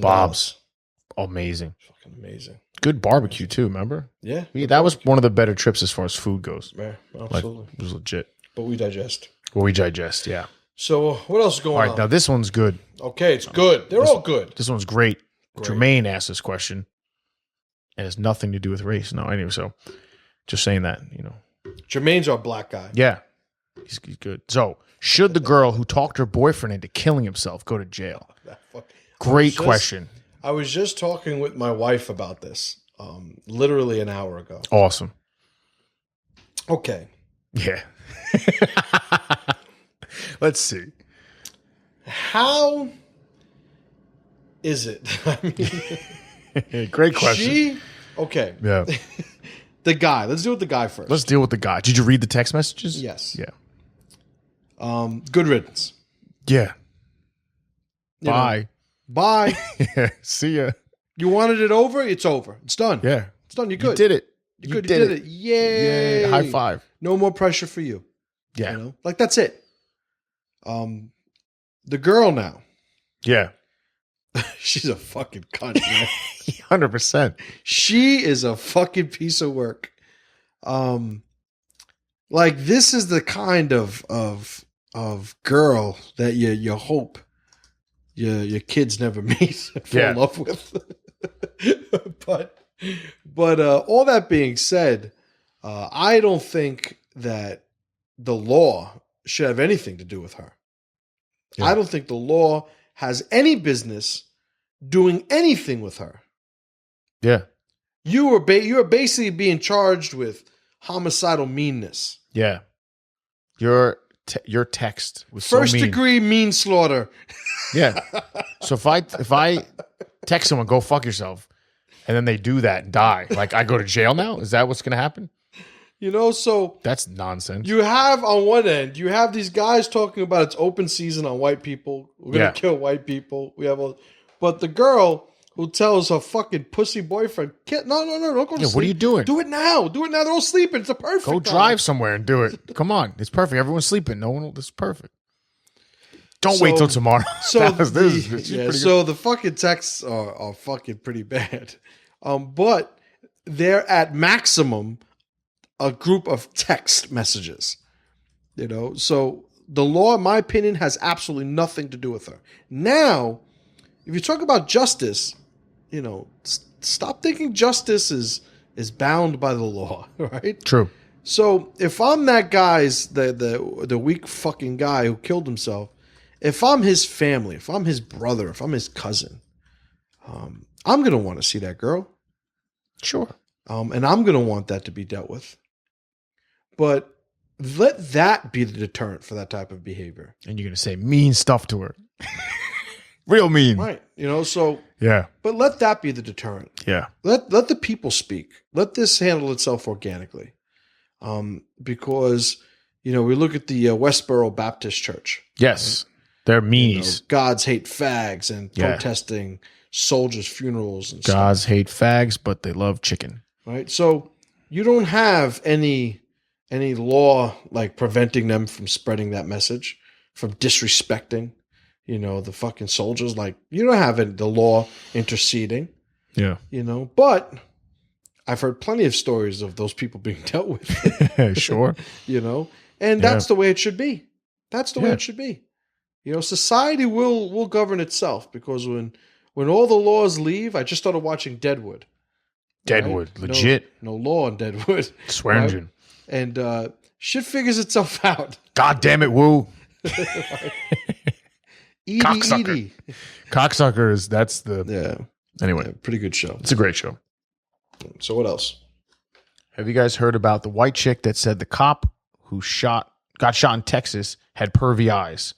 Amazing. Fucking amazing. Good barbecue too, remember? Yeah. That was one of the better trips as far as food goes. Yeah, absolutely. It was legit. But we digest. Yeah. So what else is going on? All right, now this one's good. Okay, it's good. They're all good. This one's great. Jermaine asked this question. It has nothing to do with race. No, anyway, so just saying that, Jermaine's our black guy. Yeah. He's good. So, should the girl who talked her boyfriend into killing himself go to jail? Great question. I was just talking with my wife about this, literally an hour ago. Awesome. Okay. Yeah. Let's see. How is it? Great question. Okay. Yeah. The guy. Let's deal with the guy first. Let's deal with the guy. Did you read the text messages? Yes. Yeah. Good riddance. Yeah. Bye. Bye. Yeah. See ya. You wanted it over? It's over. It's done. Yeah. It's done. You're good. You did it. You did it. Yay. High five. No more pressure for you. Yeah. Like, that's it. The girl now. Yeah. She's a fucking cunt, man. 100%. She is a fucking piece of work. Like, this is the kind of girl that you hope your kids never meet and fall in love with. but all that being said, I don't think that the law should have anything to do with her. Yeah. I don't think the law has any business doing anything with her. Yeah. You are basically being charged with homicidal meanness. Yeah. Your text was first so mean. Degree manslaughter. Yeah. So if I text someone, go fuck yourself, and then they do that and die, like, I go to jail now? Is that what's going to happen? You know, so That's nonsense. you have on one end, you have these guys talking about it's open season on white people. We're gonna kill white people. But the girl who tells her fucking pussy boyfriend, no, don't go to sleep. What are you doing? Do it now. Do it now. They're all sleeping. It's a perfect Go time. drive somewhere and do it. Come on. It's perfect. Everyone's sleeping. No one. This is perfect. Don't wait till tomorrow. So the the fucking texts are fucking pretty bad. But they're at maximum a group of text messages. You know, so the law, in my opinion, has absolutely nothing to do with her. Now, if you talk about justice, you know, stop thinking justice is bound by the law, right? True. So if I'm that guy's the weak fucking guy who killed himself, if I'm his family, if I'm his brother, if I'm his cousin, I'm gonna want to see that girl. Sure. And I'm gonna want that to be dealt with. But let that be the deterrent for that type of behavior. And you're gonna say mean stuff to her. Real mean. Right. You know, so Yeah. but let that be the deterrent. Yeah. Let the people speak. Let this handle itself organically. Because, you know, we look at the Westboro Baptist Church. Yes. They're meanies. Gods hate fags and protesting soldiers' funerals and Gods hate fags, but they love chicken. right? So you don't have any law like preventing them from spreading that message, from disrespecting, you know, the fucking soldiers. Like you don't have the law interceding. Yeah. You know, but I've heard plenty of stories of those people being dealt with. Sure. You know, and that's the way it should be. That's the way it should be. You know, society will govern itself because when all the laws leave, I just started watching Deadwood. Deadwood, right? legit. No law in Deadwood. Swear engine. And shit figures itself out. God damn it, Woo. Cocksucker. Cocksuckers, that's the... Anyway. Yeah, pretty good show. It's a great show. So what else? Have you guys heard about the white chick that said the cop who got shot in Texas had pervy eyes?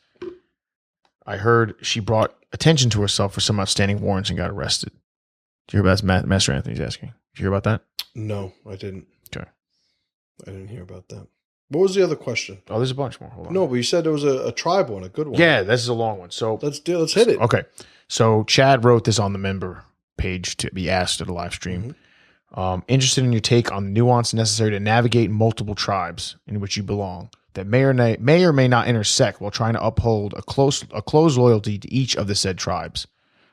I heard she brought attention to herself for some outstanding warrants and got arrested. Did you hear about that? Master Anthony's asking. Did you hear about that? No, I didn't. Okay. I didn't hear about that. What was the other question? Oh, there's a bunch more. Hold on. No, but you said there was a tribe one, a good one. Yeah, this is a long one. So let's hit it. Okay. So Chad wrote this on the member page to be asked at a live stream. Interested in your take on the nuance necessary to navigate multiple tribes in which you belong that may or may not intersect while trying to uphold a close loyalty to each of the said tribes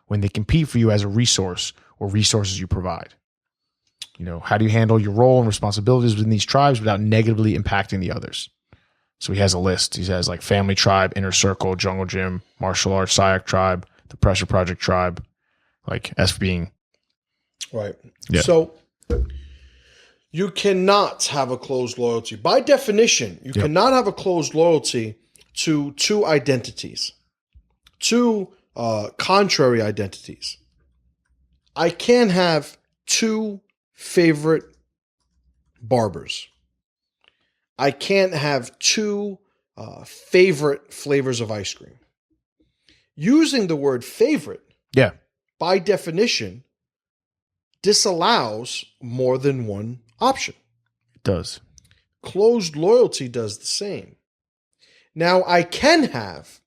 when they compete for you as a resource or resources you provide. You know, how do you handle your role and responsibilities within these tribes without negatively impacting the others? So he has a list. He has like family tribe, inner circle, jungle gym, martial arts, SIAC tribe, the pressure project tribe, like as being right. Yeah. So you cannot have a closed loyalty. By definition, you cannot have a closed loyalty to two identities, two contrary identities. I can't have two favorite barbers. I can't have two favorite flavors of ice cream. Using the word favorite, by definition, disallows more than one option. It does. Closed loyalty does the same. Now, I can have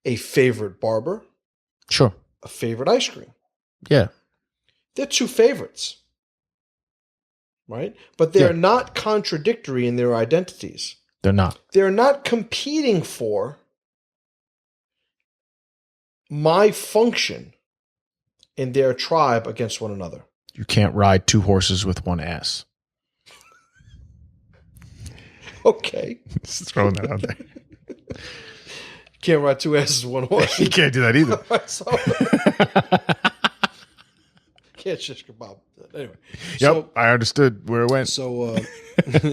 a favorite barber, Sure. a favorite ice cream. Yeah. They're two favorites, right? But they're not contradictory in their identities. They're not. They're not competing for my function in their tribe against one another. You can't ride two horses with one ass. Okay. Just throwing that out there. Can't ride two asses with one horse. You can't do that either. Can't shish kebab. Anyway. Yep, I understood where it went. So,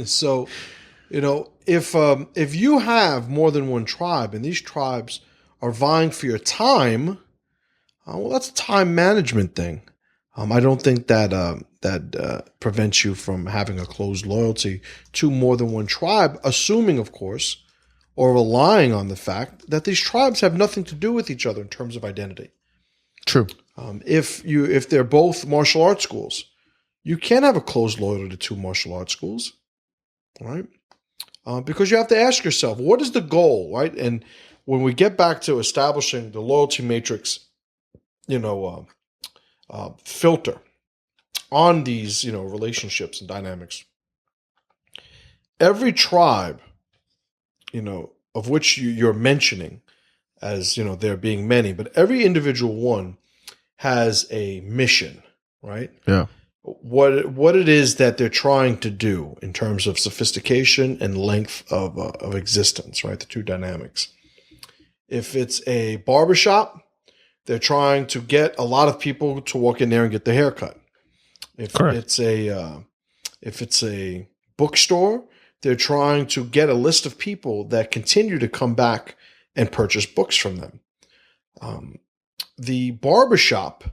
so you know, if you have more than one tribe and these tribes are vying for your time, well, that's a time management thing. I don't think that prevents you from having a closed loyalty to more than one tribe, assuming, of course, or relying on the fact that these tribes have nothing to do with each other in terms of identity. True. If they're both martial arts schools, you can't have a closed loyalty to two martial arts schools. right? Because you have to ask yourself, what is the goal, right? And when we get back to establishing the loyalty matrix, filter on these, relationships and dynamics, every tribe, of which you're mentioning as, there being many, but every individual one has a mission, right? Yeah. What it is that they're trying to do in terms of sophistication and length of existence, right? The two dynamics. If it's a barbershop, they're trying to get a lot of people to walk in there and get their hair cut. If it's a bookstore, they're trying to get a list of people that continue to come back and purchase books from them. The barbershop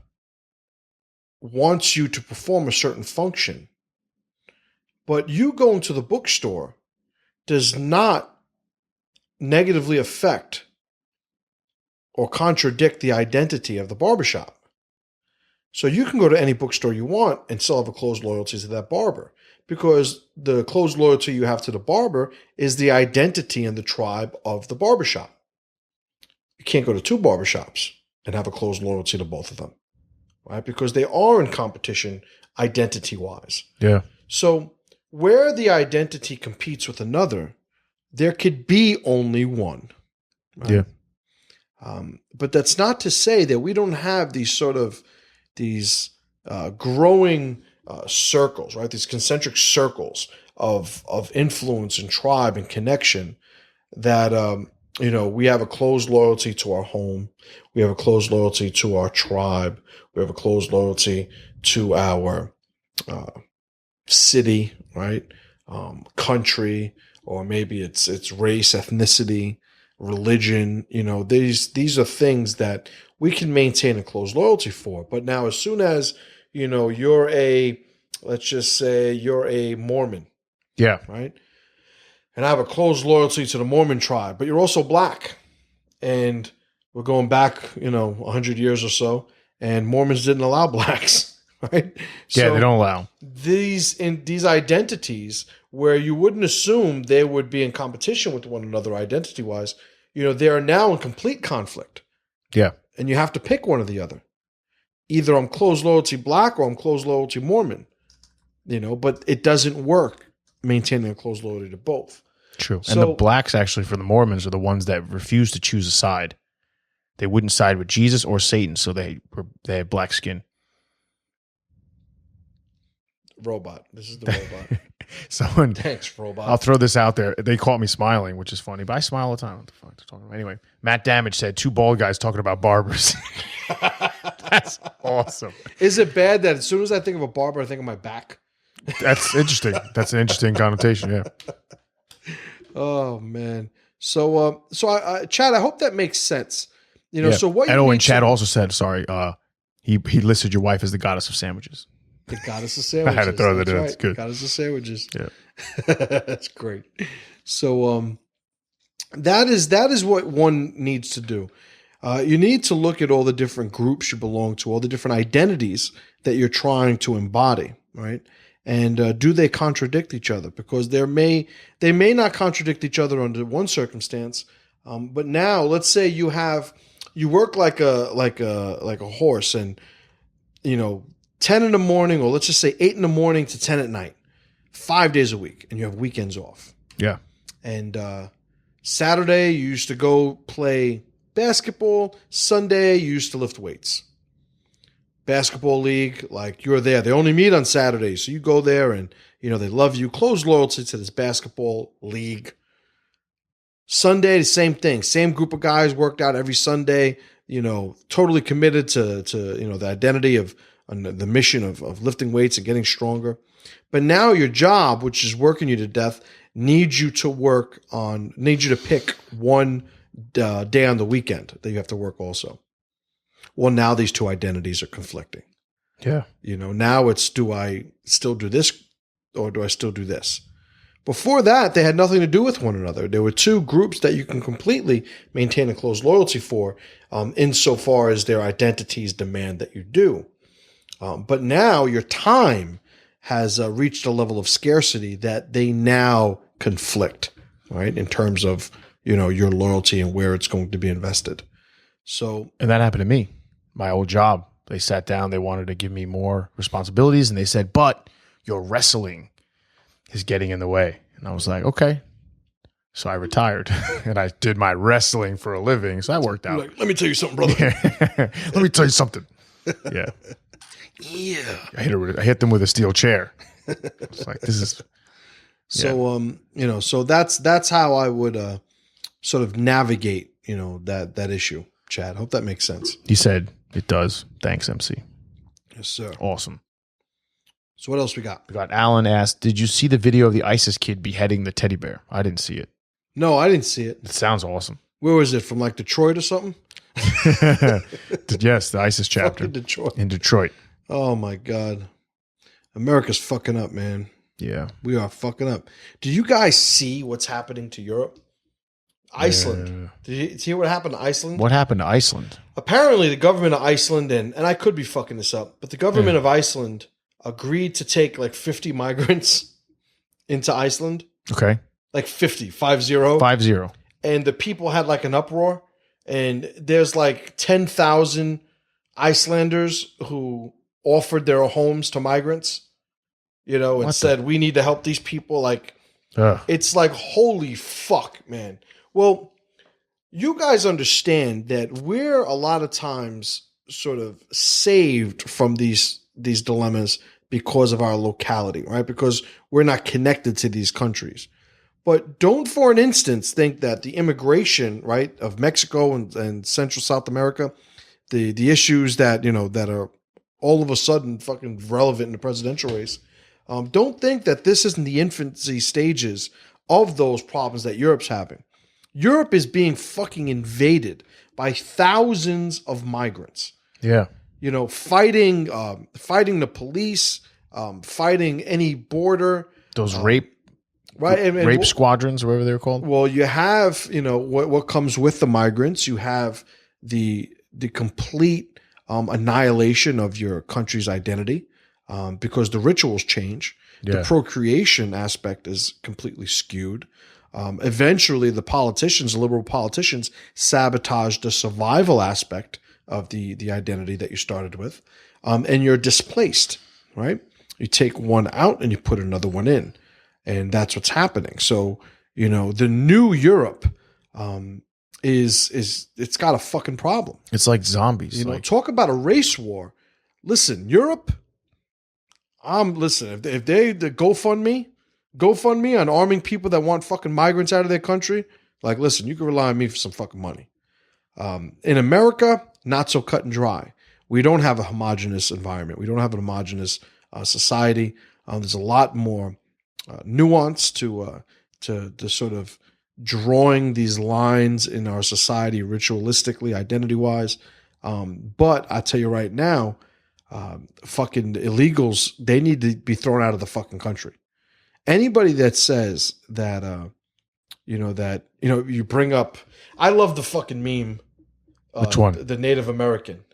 wants you to perform a certain function, but you going to the bookstore does not negatively affect or contradict the identity of the barbershop. So you can go to any bookstore you want and still have a close loyalty to that barber, because the close loyalty you have to the barber is the identity and the tribe of the barbershop. You can't go to two barbershops and have a close loyalty to both of them, right? Because they are in competition identity-wise. Yeah. So where the identity competes with another, there could be only one. Right? Yeah. But that's not to say that we don't have these growing circles, right? These concentric circles of influence and tribe and connection that, we have a close loyalty to our home. We have a close loyalty to our tribe. We have a close loyalty to our city, right? Country, or maybe it's race, ethnicity, religion. These are things that we can maintain a close loyalty for. But now, as soon as, let's just say you're a Mormon. Yeah. Right? And I have a close loyalty to the Mormon tribe, but you're also black. And we're going back, 100 years or so, and Mormons didn't allow blacks, right? Yeah, they don't allow these identities where you wouldn't assume they would be in competition with one another identity-wise. They are now in complete conflict. Yeah. And you have to pick one or the other. Either I'm close loyalty black or I'm close loyalty Mormon. But it doesn't work maintaining a close loyalty to both. True. And the blacks, actually, for the Mormons, are the ones that refuse to choose a side. They wouldn't side with Jesus or Satan, so they have black skin. Robot. This is the robot. Thanks, robot. I'll throw this out there. They caught me smiling, which is funny, but I smile all the time. What the fuck? Talking about? Anyway, Matt Damage said 2 bald guys talking about barbers. That's awesome. Is it bad that as soon as I think of a barber, I think of my back? That's interesting. That's an interesting connotation. Yeah. Oh man. So Chad, I hope that makes sense. So what? And Chad also said, sorry, he listed your wife as the goddess of sandwiches. The goddess of sandwiches. I had to throw that in. Right. That's good. Goddess of sandwiches. Yeah. That's great. So that is what one needs to do. You need to look at all the different groups you belong to, all the different identities that you're trying to embody, right? And do they contradict each other? Because they may not contradict each other under one circumstance, but now let's say you work like a horse, and 10 in the morning, or let's just say 8 in the morning to 10 at night, 5 days a week, and you have weekends off. Yeah. And Saturday you used to go play basketball. Sunday you used to lift weights. Basketball league, like you're there. They only meet on Saturdays. So you go there and, they love you. Close loyalty to this basketball league. Sunday, the same thing. Same group of guys worked out every Sunday, totally committed to the identity of the mission of lifting weights and getting stronger. But now your job, which is working you to death, needs you to pick one day on the weekend that you have to work also. Well, now these two identities are conflicting. Yeah. Now it's, do I still do this or do I still do this? Before that, they had nothing to do with one another. There were two groups that you can completely maintain a close loyalty for, insofar as their identities demand that you do. But now your time has reached a level of scarcity that they now conflict, right, in terms of, your loyalty and where it's going to be invested. So, And that happened to me. My old job. They sat down. They wanted to give me more responsibilities, and they said, "But your wrestling is getting in the way." And I was like, "Okay." So I retired, and I did my wrestling for a living. So that worked out. like, let me tell you something, brother. Let me tell you something. Yeah. Yeah. I hit them with a steel chair. It's like, this is. So, so that's how I would sort of navigate, that issue, Chad. Hope that makes sense. He said it does. Thanks, MC. Yes, sir. Awesome. So what else we got? Alan asked, "Did you see the video of the ISIS kid beheading the teddy bear?" I didn't see it. No, I didn't see it. It sounds awesome. Where was it? From like Detroit or something? Yes, the ISIS chapter in Detroit. Oh my God. America's fucking up, man. Yeah. We are fucking up. Do you guys see what's happening to Europe? Iceland. Did you see what happened to Iceland? What happened to Iceland? Apparently the government of Iceland, and I could be fucking this up, but the government of Iceland agreed to take like 50 migrants into Iceland. Okay. Like 50, 50. 50. And the people had like an uproar. And there's like 10,000 Icelanders who offered their homes to migrants, and said, we need to help these people. Like, it's like, holy fuck, man. Well, you guys understand that we're a lot of times sort of saved from these dilemmas because of our locality, right? Because we're not connected to these countries. But don't for an instance think that the immigration, right, of Mexico and Central South America, the issues that, that are all of a sudden fucking relevant in the presidential race, don't think that this isn't the infancy stages of those problems that Europe's having. Europe is being fucking invaded by thousands of migrants. Yeah. Fighting the police, fighting any border. Those rape squadrons, or whatever they're called. Well, you have, what comes with the migrants. You have the complete annihilation of your country's identity because the rituals change. Yeah. The procreation aspect is completely skewed. Eventually, the liberal politicians, sabotage the survival aspect of the identity that you started with, and you're displaced, right? You take one out and you put another one in. And that's what's happening. So, the new Europe it's got a fucking problem. It's like zombies. Talk about a race war. Listen, Europe, if they the GoFundMe on arming people that want fucking migrants out of their country, like, listen, you can rely on me for some fucking money. In America, not so cut and dry. We don't have a homogenous environment. We don't have a homogenous society. There's a lot more nuance to sort of drawing these lines in our society ritualistically, identity-wise. But I tell you right now, fucking illegals, they need to be thrown out of the fucking country. Anybody that says that, you bring up, I love the fucking meme. Which one? The Native American.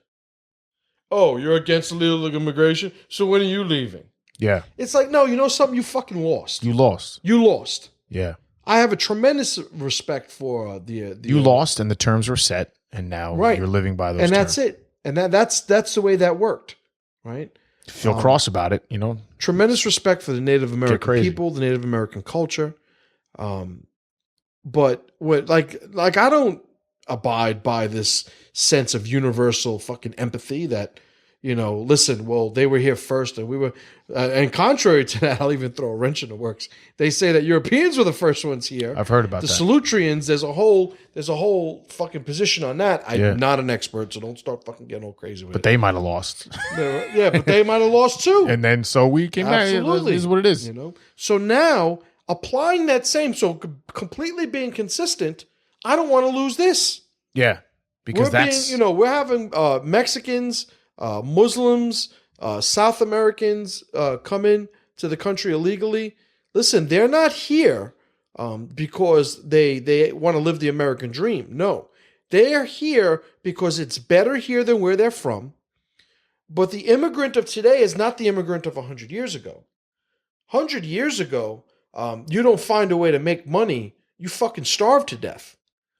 Oh, you're against illegal immigration? So when are you leaving? Yeah. It's like, no, you know something? You fucking lost. You lost. Yeah. I have a tremendous respect for the you lost, and the terms were set, and now you're living by those terms. And that's it. And that's the way that worked, right? Feel cross about it, Tremendous respect for the Native American people, the Native American culture. But what like I don't abide by this sense of universal fucking empathy that, listen, well, they were here first and we were, and contrary to that, I'll even throw a wrench in the works. They say that Europeans were the first ones here. I've heard about the that. Solutreans, there's a whole fucking position on that. I'm not an expert, so don't start fucking getting all crazy with it. But they might have lost. Yeah, but they might have lost too. And then so we came back. Absolutely. This is what it is. So now, applying that same, completely being consistent, I don't want to lose this. Yeah. Because we're having Mexicans, Muslims, South Americans come in to the country illegally. Listen, they're not here because they want to live the American dream. No, they are here because it's better here than where they're from. But the immigrant of today is not the immigrant of 100 years ago. 100 years ago, you don't find a way to make money, you fucking starve to death.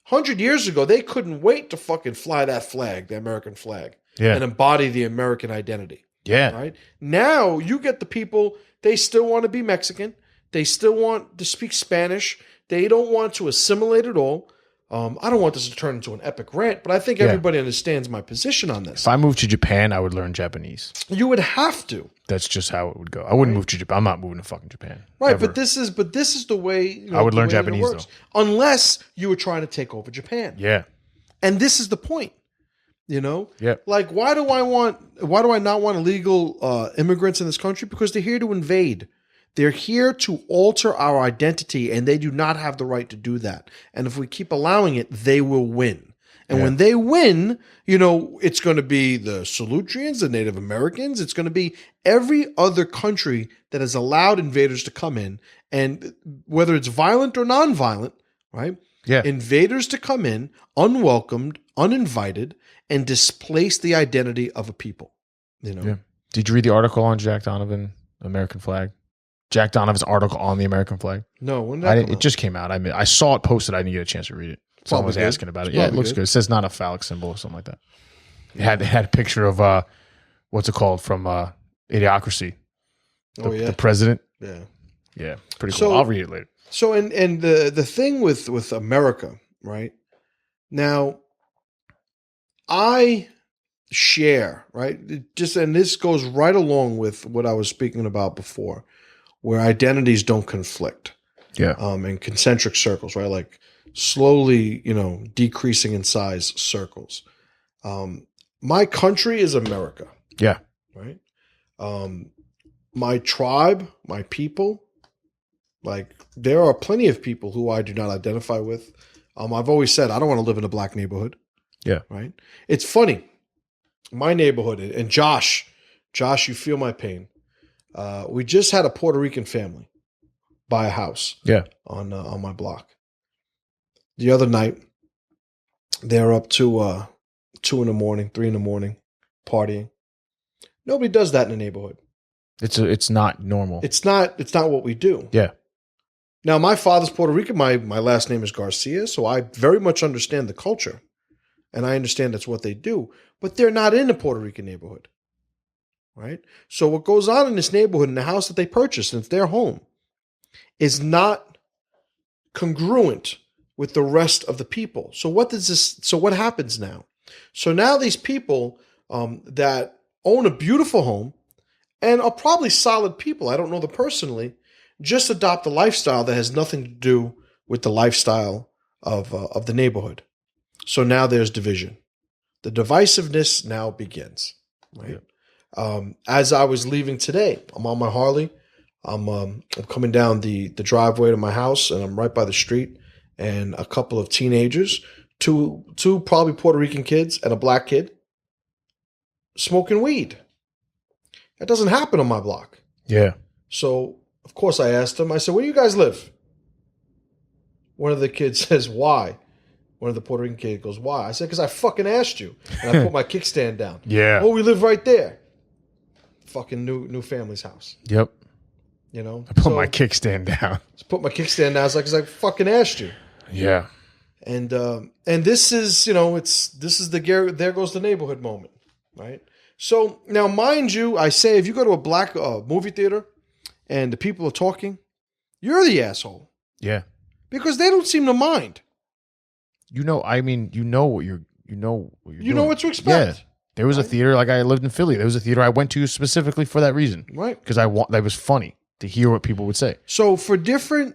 100 years ago, they couldn't wait to fucking fly that flag, the American flag, and embody the American identity. Yeah. Right? Now, you get the people, they still want to be Mexican. They still want to speak Spanish. They don't want to assimilate at all. I don't want this to turn into an epic rant, but I think everybody understands my position on this. If I moved to Japan, I would learn Japanese. You would have to. That's just how it would go. I wouldn't move to Japan. I'm not moving to fucking Japan. Right, ever. but this is the way I would learn Japanese though. Unless you were trying to take over Japan. Yeah. And this is the point. Yeah. Like, why do I not want illegal immigrants in this country? Because they're here to invade. They're here to alter our identity, and they do not have the right to do that. And if we keep allowing it, they will win. And when they win, it's going to be the Salutrians, the Native Americans. It's going to be every other country that has allowed invaders to come in. And whether it's violent or non-violent, right? Yeah. Invaders to come in, unwelcomed, uninvited, and displace the identity of a people. Yeah. Did you read the article on Jack Donovan, American flag? Jack Donovan's article on the American flag? No, when did that come out? It just came out. I saw it posted. I didn't get a chance to read it. Someone was asking about it. Yeah, it looks good. It says not a phallic symbol or something like that. It had a picture of what's it called from Idiocracy? The president. Yeah. Yeah, pretty cool. I'll read it later. So and the thing with America, right? Now, I share, right? And this goes right along with what I was speaking about before, where identities don't conflict. Yeah. In concentric circles, right? Like slowly, decreasing in size circles. My country is America. Yeah. Right. My tribe, my people, like there are plenty of people who I do not identify with. I've always said I don't want to live in a black neighborhood. Yeah. Right. It's funny. My neighborhood, and Josh, you feel my pain. We just had a Puerto Rican family buy a house. Yeah. On my block. The other night, they're up to 2 a.m, 3 a.m, partying. Nobody does that in the neighborhood. It's not normal. It's not what we do. Yeah. Now, my father's Puerto Rican. My last name is Garcia, so I very much understand the culture, and I understand that's what they do. But they're not in the Puerto Rican neighborhood, right? So what goes on in this neighborhood, in the house that they purchased, and it's their home, is not congruent with the rest of the people. So what happens now? So now these people that own a beautiful home and are probably solid people, I don't know them personally, just adopt a lifestyle that has nothing to do with the lifestyle of the neighborhood. So now there's division. The divisiveness now begins. Right. Yeah. As I was leaving today, I'm on my Harley. I'm coming down the driveway to my house, and I'm right by the street. And a couple of teenagers, two probably Puerto Rican kids and a black kid, smoking weed. That doesn't happen on my block. Yeah. So of course I asked them. I said, "Where do you guys live?" One of the kids says, "Why?" One of the Puerto Rican kids goes, "Why?" I said, "Because I fucking asked you." And I put my kickstand down. Yeah. "Oh, we live right there." Fucking new family's house. Yep. I put my kickstand down. Just put my kickstand down. I was like, "Because I fucking asked you." Yeah. And this is, this is the there goes the neighborhood moment, right? So now, mind you, I say if you go to a black movie theater and the people are talking, you're the asshole. Yeah. Because they don't seem to mind. You know what you're know what to expect. Yeah. There was a theater, like I lived in Philly. There was a theater I went to specifically for that reason. Right. Because that was funny to hear what people would say. So for different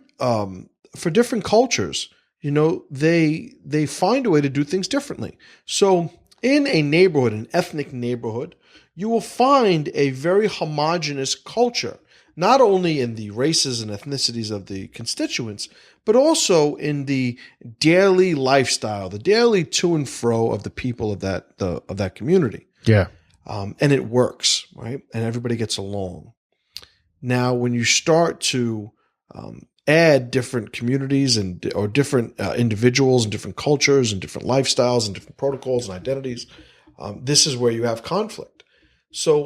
cultures, they find a way to do things differently. So in a neighborhood, an ethnic neighborhood, you will find a very homogenous culture, not only in the races and ethnicities of the constituents, but also in the daily lifestyle, the daily to and fro of the people of that community. Yeah. And it works, right? And everybody gets along. Now, when you start to add different communities or different individuals and different cultures and different lifestyles and different protocols and identities, this is where you have conflict. So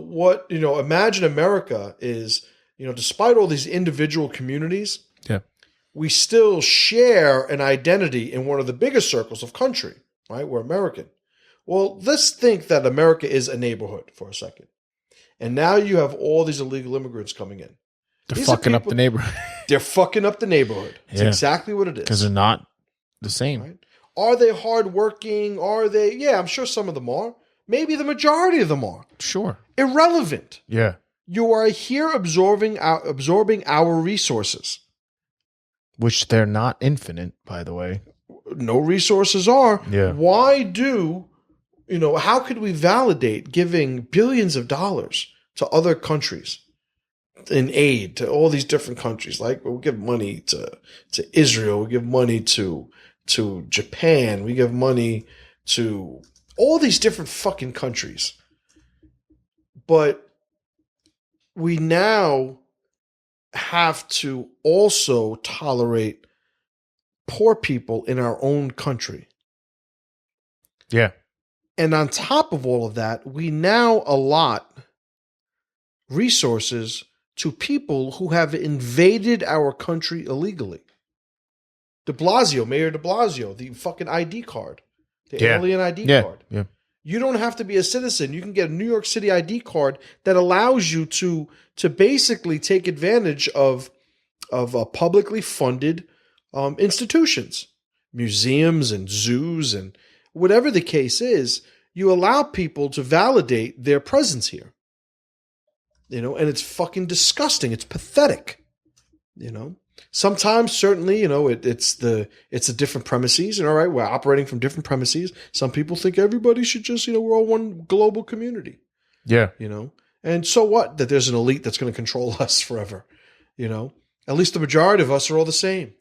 imagine America is despite all these individual communities, Yeah. we still share an identity in one of the biggest circles of country, right? We're American. Well, let's think that America is a neighborhood for a second. And now you have all these illegal immigrants coming in. They're fucking up the neighborhood. They're fucking up the neighborhood. It's Yeah. exactly what it is. Because they're not the same. Right? Are they hardworking? Are they? Yeah, I'm sure some of them are. Maybe the majority of them are. Sure. Irrelevant. Yeah. You are here absorbing our resources. Which they're not infinite, by the way. No resources are. Yeah. Why how could we validate giving billions of dollars to other countries in aid to all these different countries? Like we give money to Israel, we give money to Japan, we give money to all these different fucking countries. But we now have to also tolerate poor people in our own country. Yeah. And on top of all of that, we now allot resources to people who have invaded our country illegally. Mayor de Blasio, the fucking ID card, the alien ID card. Yeah. You don't have to be a citizen. You can get a New York City ID card that allows you to basically take advantage of publicly funded institutions, museums and zoos and whatever the case is. You allow people to validate their presence here. And it's fucking disgusting. It's pathetic. Sometimes certainly, it's a different premises, and all right, we're operating from different premises. Some people think everybody should just, we're all one global community. Yeah. And so what? That there's an elite that's going to control us forever. At least the majority of us are all the same.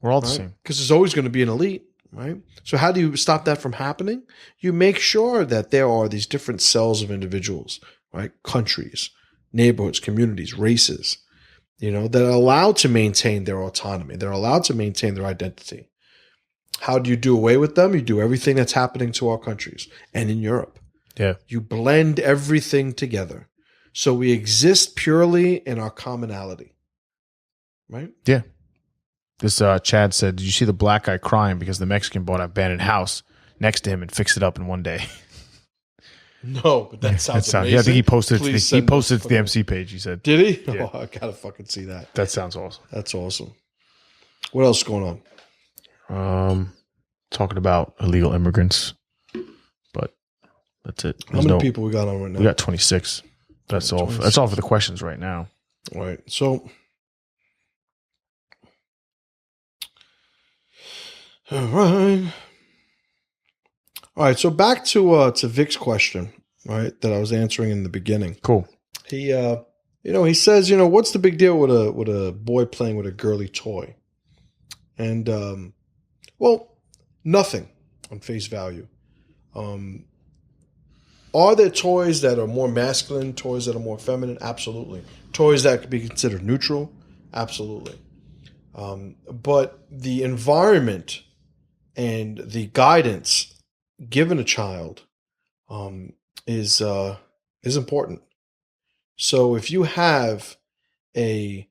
We're all the same. Because there's always going to be an elite, right? So how do you stop that from happening? You make sure that there are these different cells of individuals, right? Countries, neighborhoods, communities, races, that are allowed to maintain their autonomy. They're allowed to maintain their identity. How do you do away with them? You do everything that's happening to our countries and in Europe. Yeah. You blend everything together. So we exist purely in our commonality. Right? Yeah. This Chad said, did you see the black guy crying because the Mexican bought an abandoned house next to him and fixed it up in one day? No, but that sounds amazing. Yeah, I think he posted it to the the MC page, he said. Did he? Yeah. Oh, I gotta fucking see that. That sounds awesome. That's awesome. What else is going on? Talking about illegal immigrants, but that's it. How many people we got on right now? We got 26. That's all. That's all for the questions right now. All right. So, all right. So back to Vic's question, right? That I was answering in the beginning. Cool. He, he says, what's the big deal with a boy playing with a girly toy? And, well, nothing on face value. Are there toys that are more masculine, toys that are more feminine? Absolutely. Toys that could be considered neutral? Absolutely. But the environment and the guidance given a child is important. So if you have a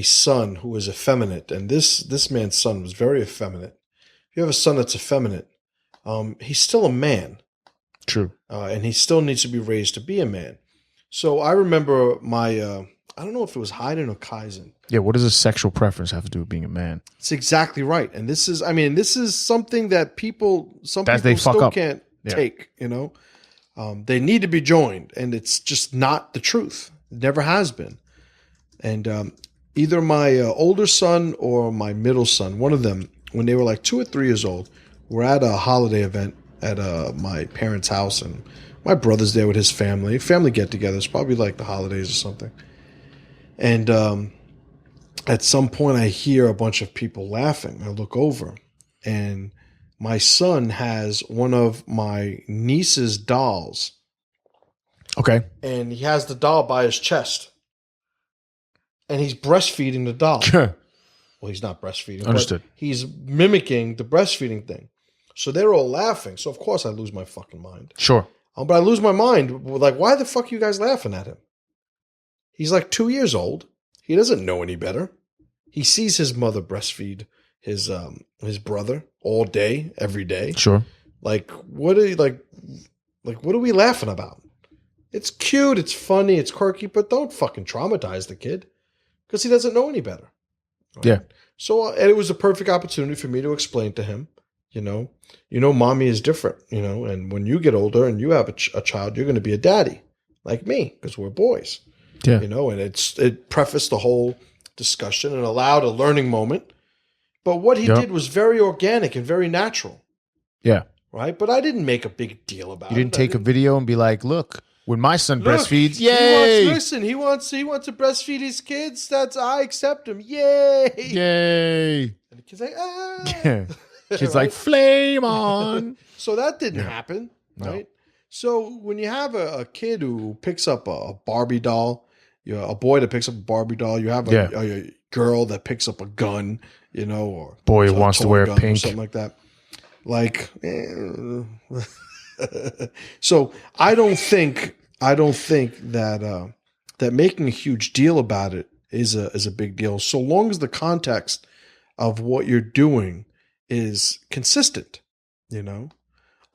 son who is effeminate, and this man's son was very effeminate. If you have a son that's effeminate, he's still a man. True. And he still needs to be raised to be a man. So I remember my, I don't know if it was Haydn or Kaizen. Yeah, what does a sexual preference have to do with being a man? It's exactly right. And this is something that some they people fuck still up. can't take, They need to be joined, and it's just not the truth. It never has been. And either my older son or my middle son, one of them, when they were like 2 or 3 years old, were at a holiday event at my parents' house, and my brother's there with his family get-togethers, probably like the holidays or something. And at some point, I hear a bunch of people laughing. I look over, and my son has one of my niece's dolls. Okay. And he has the doll by his chest. And he's breastfeeding the doll. Well, he's not breastfeeding. Understood. But he's mimicking the breastfeeding thing. So they're all laughing. So, of course, I lose my fucking mind. Sure. But I lose my mind. Like, why the fuck are you guys laughing at him? He's like 2 years old. He doesn't know any better. He sees his mother breastfeed his brother all day, every day. Sure. Like, what are what are we laughing about? It's cute, it's funny, it's quirky, but don't fucking traumatize the kid because he doesn't know any better. Right? Yeah. So, and it was a perfect opportunity for me to explain to him, mommy is different, and when you get older and you have a child, you're going to be a daddy like me because we're boys. Yeah. And it prefaced the whole discussion and allowed a learning moment. But what he did was very organic and very natural. Yeah. Right? But I didn't make a big deal about it. You didn't take a video and be like, look, when my son breastfeeds, yay! He wants to breastfeed his kids. I accept him. Yay! Yay! And the kid's like, ah. Yeah. Kids like, flame on. So that didn't happen, right? No. So when you have a kid who picks up a Barbie doll, a boy that picks up a Barbie doll, you have a girl that picks up a gun, or boy who wants to wear pink, or something like that. So I don't think that making a huge deal about it is a big deal, so long as the context of what you're doing is consistent.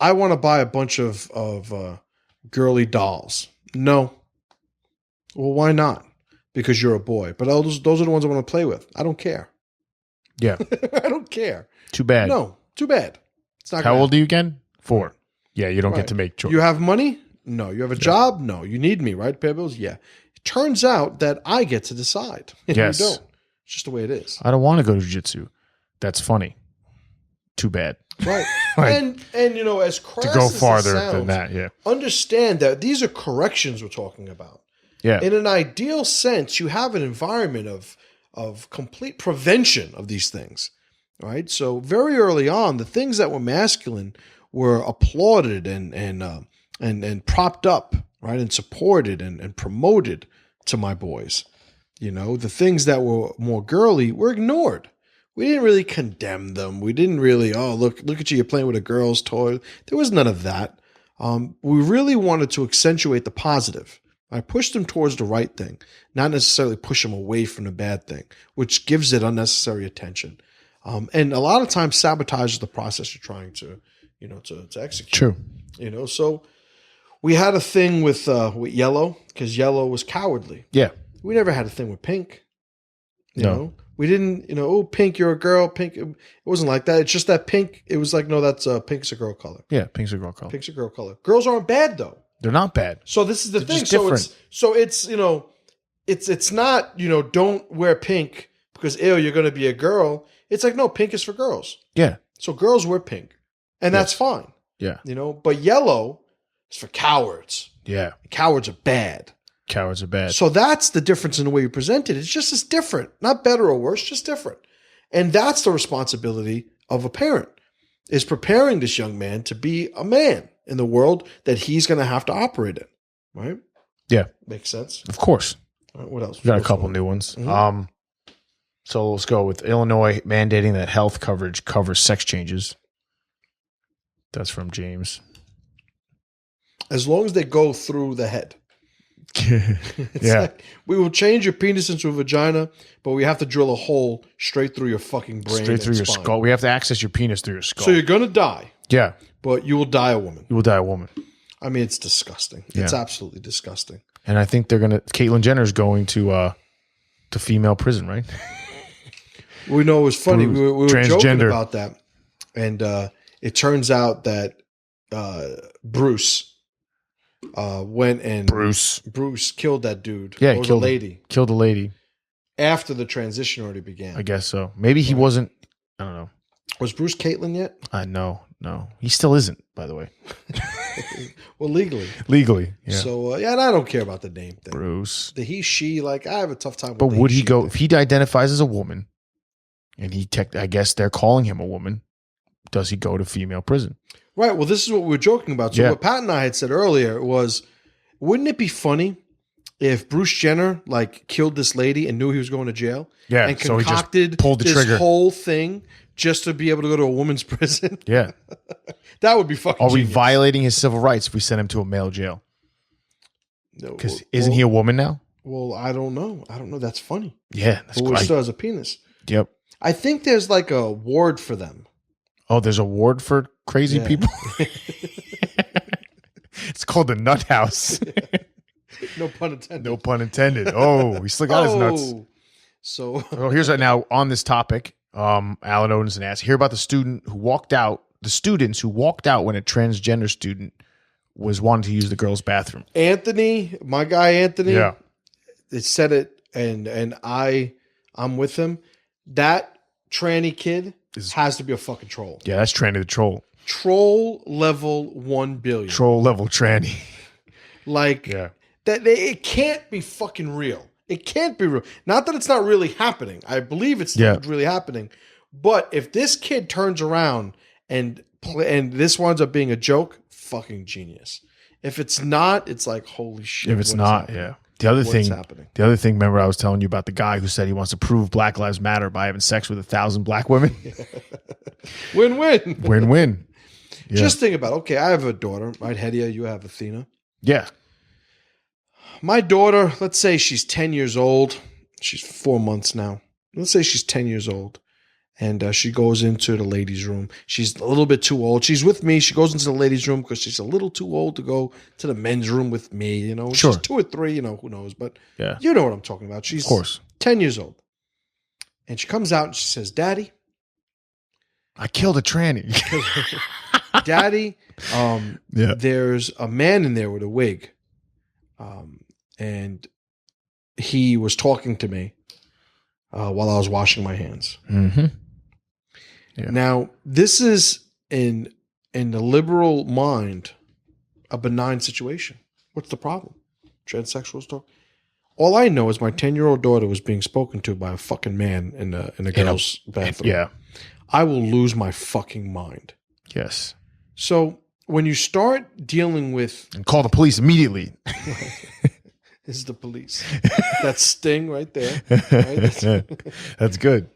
I want to buy a bunch of girly dolls. No. Well, why not? Because you're a boy. But those are the ones I want to play with. I don't care. Yeah. I don't care. Too bad. No, too bad. It's not. How old are you again? 4. Yeah, you don't get to make choice. You have money? No. You have a job? No. You need me, right? Pay bills? Yeah. It turns out that I get to decide. Yes. You don't. It's just the way it is. I don't want to go to jiu-jitsu. That's funny. Too bad. Right. and as crass to go as farther it sounds, than that, yeah. Understand that these are corrections we're talking about. Yeah. In an ideal sense, you have an environment of complete prevention of these things. Right? So very early on, the things that were masculine were applauded and propped up, right? And supported and promoted to my boys. The things that were more girly were ignored. We didn't really condemn them. We didn't really, look at you, you're playing with a girl's toy. There was none of that. We really wanted to accentuate the positive. I pushed them towards the right thing, not necessarily push them away from the bad thing, which gives it unnecessary attention. And a lot of times sabotages the process you're trying to execute. True. So we had a thing with Yellow because Yellow was cowardly. Yeah. We never had a thing with Pink. You No. know? We didn't, Pink, you're a girl. Pink, it wasn't like that. It's just that Pink, it was like, no, that's Pink's a girl color. Yeah, Pink's a girl color. Pink's a girl color. Girls aren't bad though. They're not bad. So this is the They're thing. just So different. it's not, don't wear pink because you're going to be a girl. It's like, no, pink is for girls. Yeah. So girls wear pink and that's fine. Yeah. But yellow is for cowards. Yeah. Cowards are bad. Cowards are bad. So that's the difference in the way you present it. It's just as different, not better or worse, just different. And that's the responsibility of a parent, is preparing this young man to be a man in the world that he's going to have to operate in. Right? Yeah. Makes sense. Of course. All right, what else? We got a couple new ones. Mhm. So let's go with Illinois mandating that health coverage covers sex changes. That's from James. As long as they go through the head. It's Yeah. like, we will change your penis into a vagina, but we have to drill a hole straight through your fucking brain. Straight through and your spine. skull. We have to access your penis through your skull. So you're going to die, yeah. but you will die a woman. You will die a woman. I mean, it's disgusting. Yeah. It's absolutely disgusting. And I think Caitlyn Jenner's going to female prison, right? We know it was funny. We were joking Transgender. about that. And it turns out that Bruce went and Bruce killed that dude. Yeah, or killed the him. lady Killed a lady. after the transition already began. I guess so. Maybe he wasn't. I don't know. Was Bruce Caitlyn yet? No. He still isn't, by the way. Well, legally. Legally. Yeah. So, and I don't care about the name thing. Bruce. The he, she, I have a tough time with But the would he she go, thing. if he identifies as a woman and I guess they're calling him a woman, does he go to female prison? Right. Well, this is what we were joking about. So Yeah. what Pat and I had said earlier was, wouldn't it be funny if Bruce Jenner killed this lady and knew he was going to jail? Yeah. And So he just concocted pulled the this trigger. whole thing just to be able to go to a woman's prison? Yeah. That would be fucking Are we genius. violating his civil rights if we send him to a male jail? No, Because isn't he a woman now? Well, I don't know. That's funny. Yeah, that's But it great. still has a penis. Yep. I think there's like a ward for them. Oh, there's a ward for crazy Yeah. people. It's called the Nut House. No pun intended. No pun intended. Oh, he still got his nuts. So Well, here's now on this topic. Alan Odinson asked, hear about the students who walked out when a transgender student was wanting to use the girls' bathroom. Anthony, my guy Anthony, Yeah. it said it, and I'm with him. That tranny kid has to be a fucking troll. Yeah, that's tranny the troll. Troll level 1 billion. Troll level tranny. Like Yeah. that. It can't be fucking real. It can't be real. Not that it's not really happening. I believe it's really happening. But if this kid turns around and this winds up being a joke, fucking genius. If it's not, it's like holy shit. If it's not, yeah. The other thing, remember I was telling you about the guy who said he wants to prove Black Lives Matter by having sex with 1,000 black women. Win-win. Win-win. Yeah. Just think about it. Okay, I have a daughter, right? Hedia, you have Athena. Yeah. My daughter, let's say she's 10 years old. She's 4 months now. Let's say she's 10 years old. And she goes into the ladies' room. She's a little bit too old. She's with me. She goes into the ladies' room because she's a little too old to go to the men's room with me. You know, Sure. She's 2 or 3. You know, who knows? But Yeah. you know what I'm talking about. She's of course 10 years old, and she comes out and she says, "Daddy, I killed a tranny." Daddy, Yeah. there's a man in there with a wig, and he was talking to me while I was washing my hands." Mm-hmm. Yeah. Now, this is in the liberal mind a benign situation. What's the problem? Transsexuals talk. All I know is my 10-year-old daughter was being spoken to by a fucking man in a girl's bathroom. Yeah. I will lose my fucking mind. Yes. So when you start dealing with And call the police immediately. this is the police. That sting right there. Right? That's good.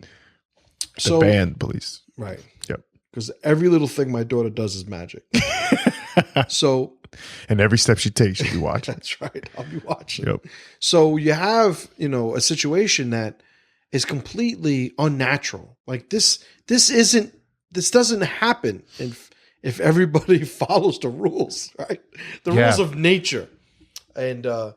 The band police. Right. Yep. Because every little thing my daughter does is magic. So And every step she takes, she'll be watching. that's right. I'll be watching. Yep. So you have, a situation that is completely unnatural. Like this doesn't happen if everybody follows the rules, right? The rules of nature. And I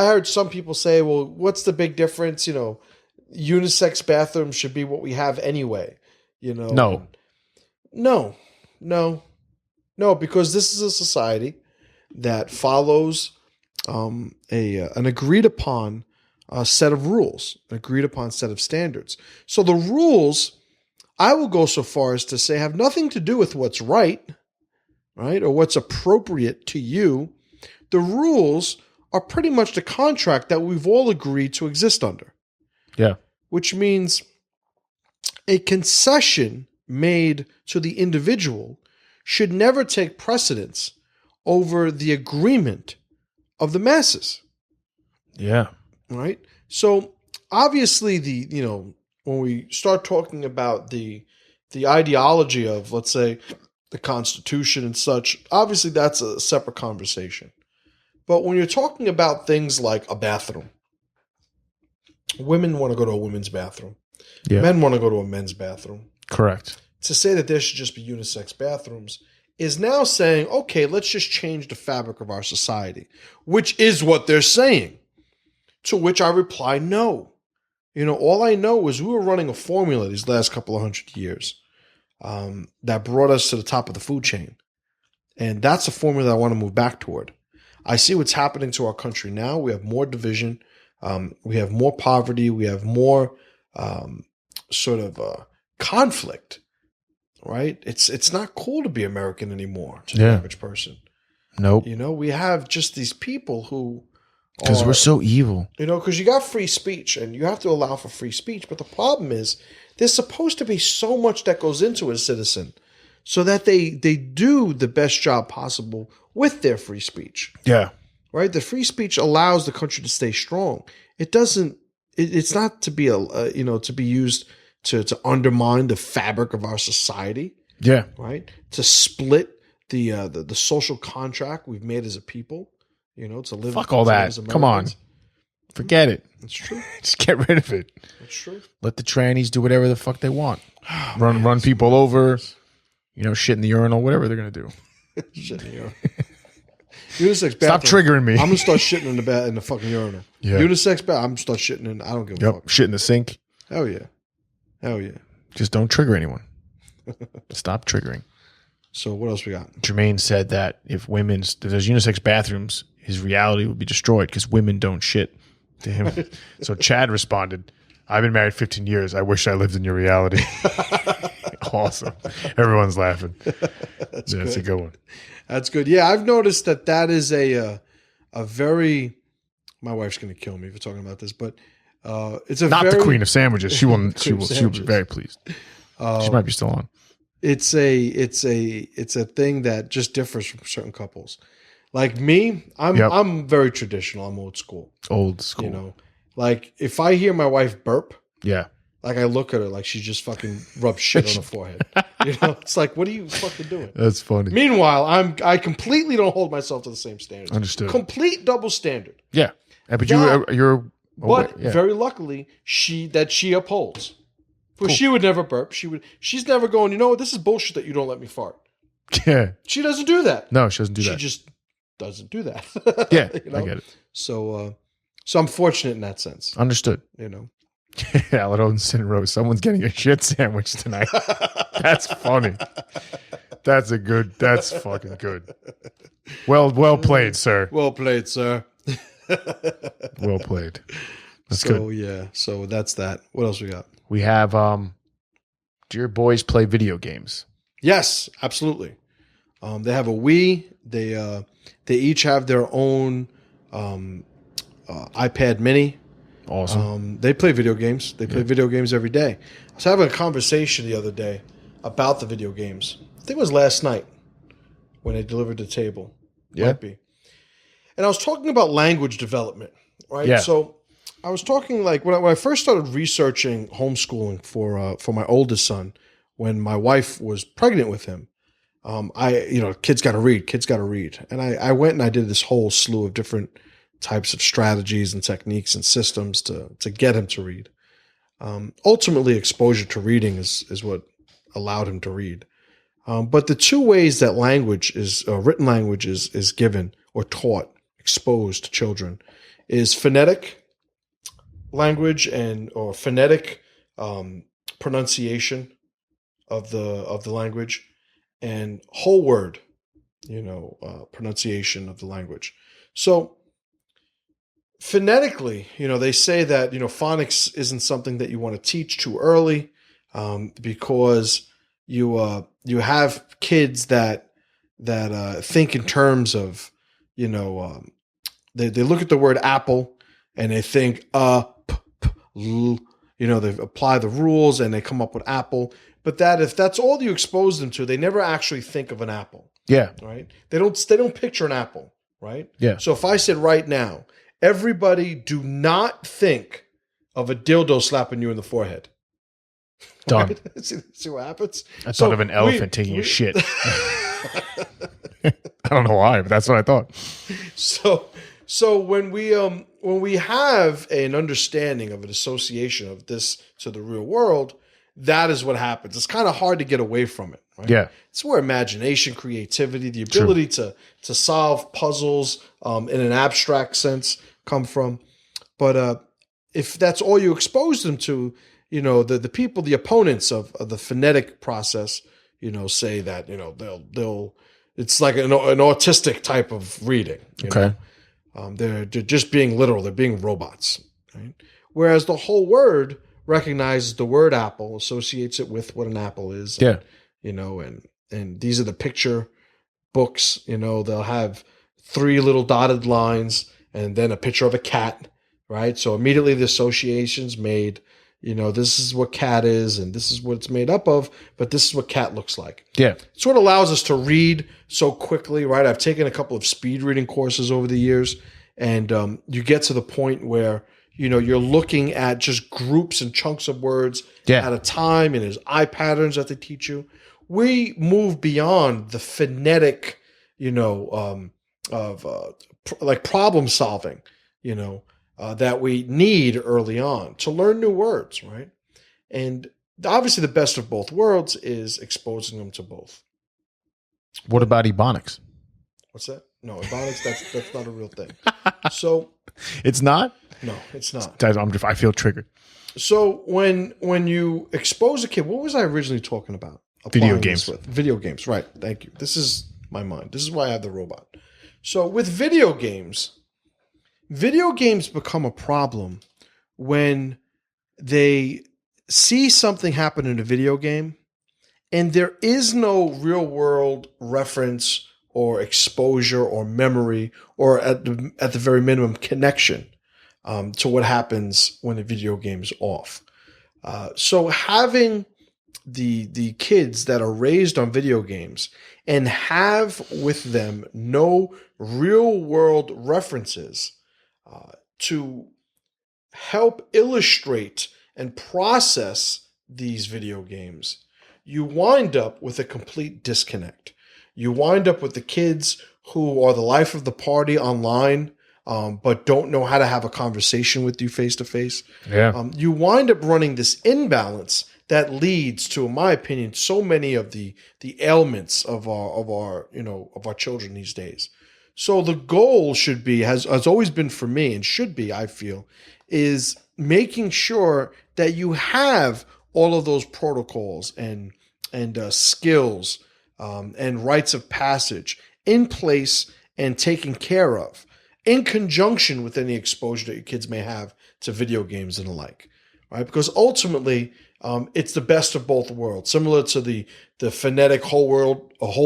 heard some people say, well, what's the big difference? Unisex bathrooms should be what we have anyway. No, because this is a society that follows an agreed upon set of rules, an agreed upon set of standards. So the rules, I will go so far as to say, have nothing to do with what's right, or what's appropriate to you. The rules are pretty much the contract that we've all agreed to exist under. Yeah. Which means a concession made to the individual should never take precedence over the agreement of the masses. Yeah. Right? So obviously when we start talking about the ideology of, let's say, the Constitution and such, obviously that's a separate conversation. But when you're talking about things like a bathroom, women want to go to a women's bathroom. Yeah. Men want to go to a men's bathroom. Correct. To say that there should just be unisex bathrooms is now saying, okay, let's just change the fabric of our society, which is what they're saying. To which I reply, no. All I know is we were running a formula these last couple of 100 years that brought us to the top of the food chain. And that's a formula I want to move back toward. I see what's happening to our country now. We have more division. We have more poverty. We have more conflict, right? It's not cool to be American anymore to the average person. Nope. We have just these people who because we're so evil. Because you got free speech and you have to allow for free speech. But the problem is there's supposed to be so much that goes into a citizen so that they do the best job possible with their free speech. Yeah. Right? The free speech allows the country to stay strong. It doesn't. It's not to be to be used to undermine the fabric of our society. Yeah. Right. To split the social contract we've made as a people. To live. Fuck all that. Come on. Forget it. That's true. Just get rid of it. That's true. Let the trannies do whatever the fuck they want. Run people over. Shit in the urinal, whatever they're gonna do. Shit in the urinal. Unisex Stop bathroom. triggering me. I'm gonna start shitting in the fucking urinal. Yeah. Unisex bath. I'm gonna start shitting in. I don't give a fuck. Shit in the sink. Hell yeah. Hell yeah. Just don't trigger anyone. Stop triggering. So what else we got? Jermaine said that if there's unisex bathrooms, his reality would be destroyed because women don't shit to him. So Chad responded, I've been married 15 years. I wish I lived in your reality. Awesome. Everyone's laughing. That's a good one. That's good. Yeah, I've noticed that is a very. My wife's going to kill me for talking about this, but it's a not very, the queen of sandwiches. She will be very pleased. She might be still on. It's a thing that just differs from certain couples. Like me, I'm very traditional. I'm old school. Old school. Like if I hear my wife burp, yeah. Like I look at her like she just fucking rubs shit on her forehead. It's like, what are you fucking doing? That's funny. Meanwhile, I completely don't hold myself to the same standards. Understood. Complete double standard. Yeah. But very luckily she upholds. But she would never burp. She's never going, this is bullshit that you don't let me fart. Yeah. She doesn't do that. No, she doesn't do that. She just doesn't do that. Yeah. I get it. So I'm fortunate in that sense. Understood. Alan Odinson wrote, someone's getting a shit sandwich tonight. That's funny. That's fucking good. Well played, sir. Well played, sir. Well played. That's good. So yeah, so that's that. What else we got? We have do your boys play video games? Yes, absolutely. They have a Wii. They each have their own iPad mini. Awesome. They play video games. They play video games every day. I was having a conversation the other day about the video games. I think it was last night when they delivered the table. Yeah. Might be. And I was talking about language development, right? Yeah. So I was talking like when I first started researching homeschooling for my oldest son, when my wife was pregnant with him, kids got to read. And I went and I did this whole slew of different types of strategies and techniques and systems to get him to read. Ultimately, exposure to reading is what allowed him to read. But the two ways that written language is given or taught, exposed to children, is phonetic language or phonetic pronunciation of the language, and whole word, pronunciation of the language. So phonetically, they say that, phonics isn't something that you want to teach too early, because you have kids that think in terms of, they look at the word apple and they think, they apply the rules and they come up with apple. But if that's all you expose them to, they never actually think of an apple. Yeah. Right. They don't picture an apple. Right. Yeah. So if I said right now, everybody do not think of a dildo slapping you in the forehead. Done. Right? See what happens? I thought of an elephant taking a shit. I don't know why, but that's what I thought. So when we have an understanding of an association of this to the real world, that is what happens. It's kind of hard to get away from it. Right? Yeah. It's where imagination, creativity, the ability to solve puzzles in an abstract sense come from. But if that's all you expose them to, the people, the opponents of the phonetic process, say that, they'll it's like an autistic type of reading. Okay. They're just being literal. They're being robots. Right? Whereas the whole word recognizes the word apple, associates it with what an apple is. Yeah. And these are the picture books. They'll have 3 little dotted lines and then a picture of a cat, right? So immediately the association's made. This is what cat is and this is what it's made up of, but this is what cat looks like. Yeah. It's what allows us to read so quickly, right? I've taken a couple of speed reading courses over the years, and you get to the point where, you're looking at just groups and chunks of words at a time, and there's eye patterns that they teach you. We move beyond the phonetic, like problem solving, that we need early on to learn new words, right? And obviously, the best of both worlds is exposing them to both. What about Ebonics? What's that? No, Ebonics, that's not a real thing. So It's not? no, it's not. I feel triggered. So when you expose a kid, what was I originally talking about? Video Applying games. this with? Video games, right. Thank you. This is my mind. This is why I have the robot. So with video games become a problem when they see something happen in a video game and there is no real world reference or exposure or memory or at the very minimum connection to what happens when the video game is off. So having the kids that are raised on video games and have with them no real world references to help illustrate and process these video games, you wind up with a complete disconnect. You wind up with the kids who are the life of the party online, but don't know how to have a conversation with you face to face. Yeah. You wind up running this imbalance that leads to, in my opinion, so many of the ailments of our children these days. So the goal should be, has always been for me and should be, I feel, is making sure that you have all of those protocols and skills and rites of passage in place and taken care of in conjunction with any exposure that your kids may have to video games and the like, right? Because ultimately, it's the best of both worlds, similar to the phonetic whole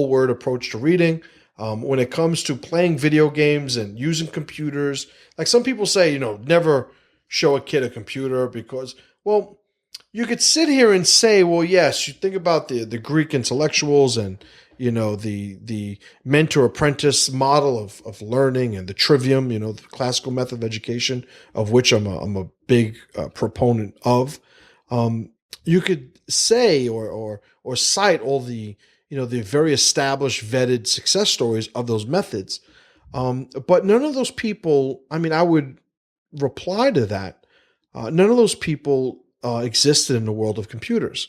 word approach to reading. When it comes to playing video games and using computers, like some people say, never show a kid a computer because, well, you could sit here and say, well, yes, you think about the Greek intellectuals and, the mentor-apprentice model of learning and the trivium, the classical method of education, of which I'm a big proponent of. You could say or cite all the very established, vetted success stories of those methods. But none of those people, I would reply to that. None of those people existed in the world of computers.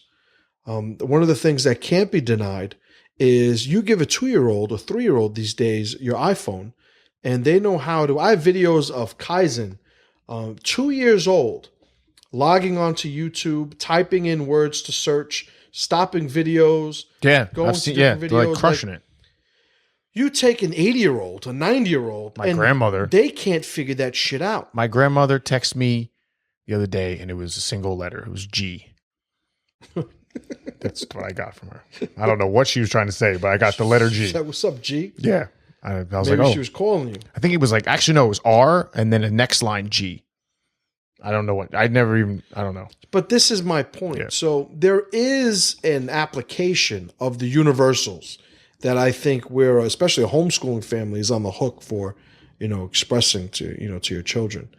One of the things that can't be denied is you give a 2-year-old or 3-year-old these days your iPhone, and they know how to. I have videos of Kaizen, 2 years old, logging onto YouTube, typing in words to search, stopping videos. Yeah, going I've seen, to different they're videos. like crushing it. You take an 80-year-old, a 90-year-old, My grandmother, they can't figure that shit out. My grandmother texted me the other day, and it was a single letter. It was G. That's what I got from her. I don't know what she was trying to say, but I got the letter G. She said, "What's up, G?" Yeah. I was Maybe like, oh. she was calling you. I think it was like, actually, no, it was R and then the next line G. I don't know what. I don't know. But this is my point. Yeah. So there is an application of the universals that I think we're, especially a homeschooling family, is on the hook for, expressing to your children.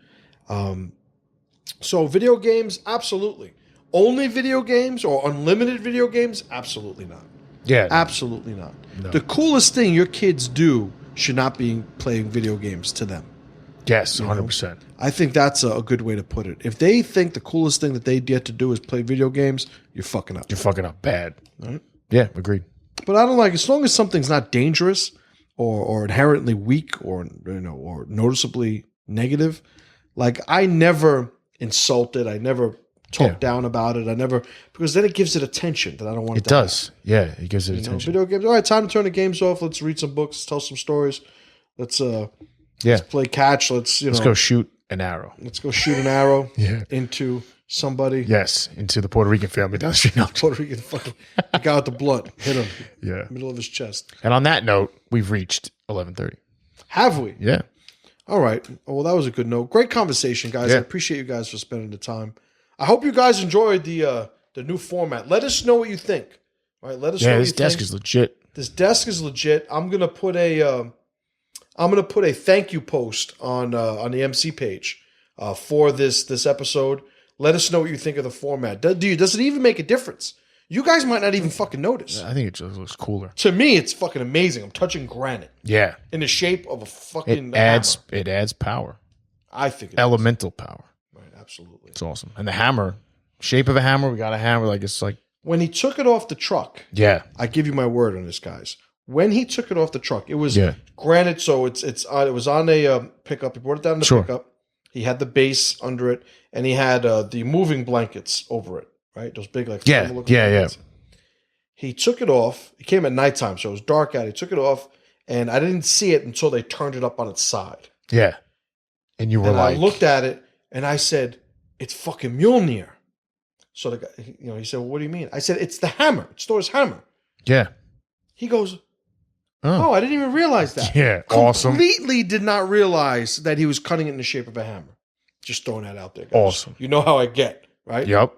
So video games, absolutely. Only video games or unlimited video games? Absolutely not. Yeah. Absolutely not. No. The coolest thing your kids do should not be playing video games to them. Yes, 100%. I think that's a good way to put it. If they think the coolest thing that they get to do is play video games, you're fucking up. You're fucking up bad. Right? Yeah, agreed. But I don't like, as long as something's not dangerous or inherently weak or noticeably negative. Like, I never insulted. I never talk down about it. Because then it gives it attention that I don't want it to does. have. Yeah, it gives it attention. Video games. All right, time to turn the games off. Let's read some books, tell some stories. Let's play catch. Let's go shoot an arrow. Let's go shoot an arrow Yeah. into somebody. Yes, into the Puerto Rican family down the street. No. Puerto Rican fucking the guy with the blood hit him. Yeah. Middle of his chest. And on that note, we've reached 11:30. Have we? Yeah. All right. Well, that was a good note. Great conversation, guys. Yeah. I appreciate you guys for spending the time. I hope you guys enjoyed the new format. Let us know what you think. All right, let us know what you think. This desk is legit. This desk is legit. I'm gonna put a thank you post on the MC page for this episode. Let us know what you think of the format. Does it even make a difference? You guys might not even fucking notice. I think it just looks cooler. To me, it's fucking amazing. I'm touching granite Yeah. in the shape of a fucking It adds hammer. power. I think it Elemental power. is. Right, absolutely. It's awesome. And the hammer, shape of a hammer. We got a hammer. Like it's like When he took it off the truck, yeah, I give you my word on this, guys. When he took it off the truck, it was granted. So it was on a pickup. He brought it down in the pickup. He had the base under it, and he had the moving blankets over it. Right, those big like blankets. He took it off. It came at nighttime, so it was dark out. He took it off, and I didn't see it until they turned it up on its side. Yeah, and you were I looked at it, and I said, "It's fucking Mjolnir." So the guy, he said, "Well, what do you mean?" I said, "It's the hammer. It's Thor's hammer." Yeah. He goes, "Oh, I didn't even realize that." Yeah, awesome. Completely did not realize that he was cutting it in the shape of a hammer. Just throwing that out there, guys. Awesome. You know how I get, right? Yep.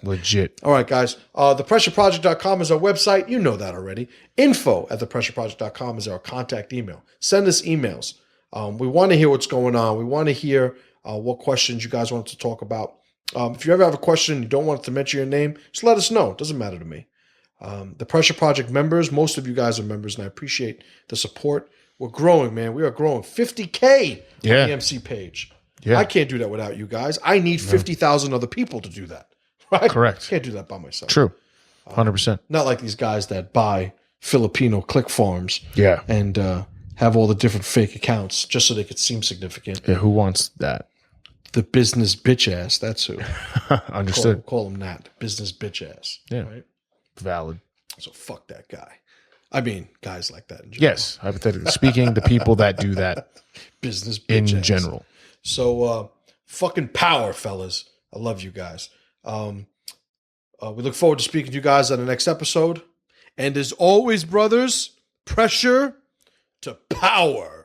Legit. All right, guys. ThePressureProject.com is our website. You know that already. Info@ThePressureProject.com is our contact email. Send us emails. We want to hear what's going on. We want to hear what questions you guys want to talk about. If you ever have a question and you don't want to mention your name, just let us know. It doesn't matter to me. The Pressure Project members, most of you guys are members, and I appreciate the support. We're growing, man. We are growing. 50K on the MC page. Yeah. I can't do that without you guys. I need 50,000 other people to do that. Right? Correct. Can't do that by myself. True. 100%. Not like these guys that buy Filipino click farms and have all the different fake accounts just so they could seem significant. Yeah, who wants that? The business bitch ass. That's who. Understood. Call him that. Business bitch ass. Yeah. Right? Valid. So fuck that guy. I mean, guys like that in general. Yes. Hypothetically speaking, the people that do that business bitch in general. So fucking power, fellas. I love you guys. We look forward to speaking to you guys on the next episode. And as always, brothers, pressure to power.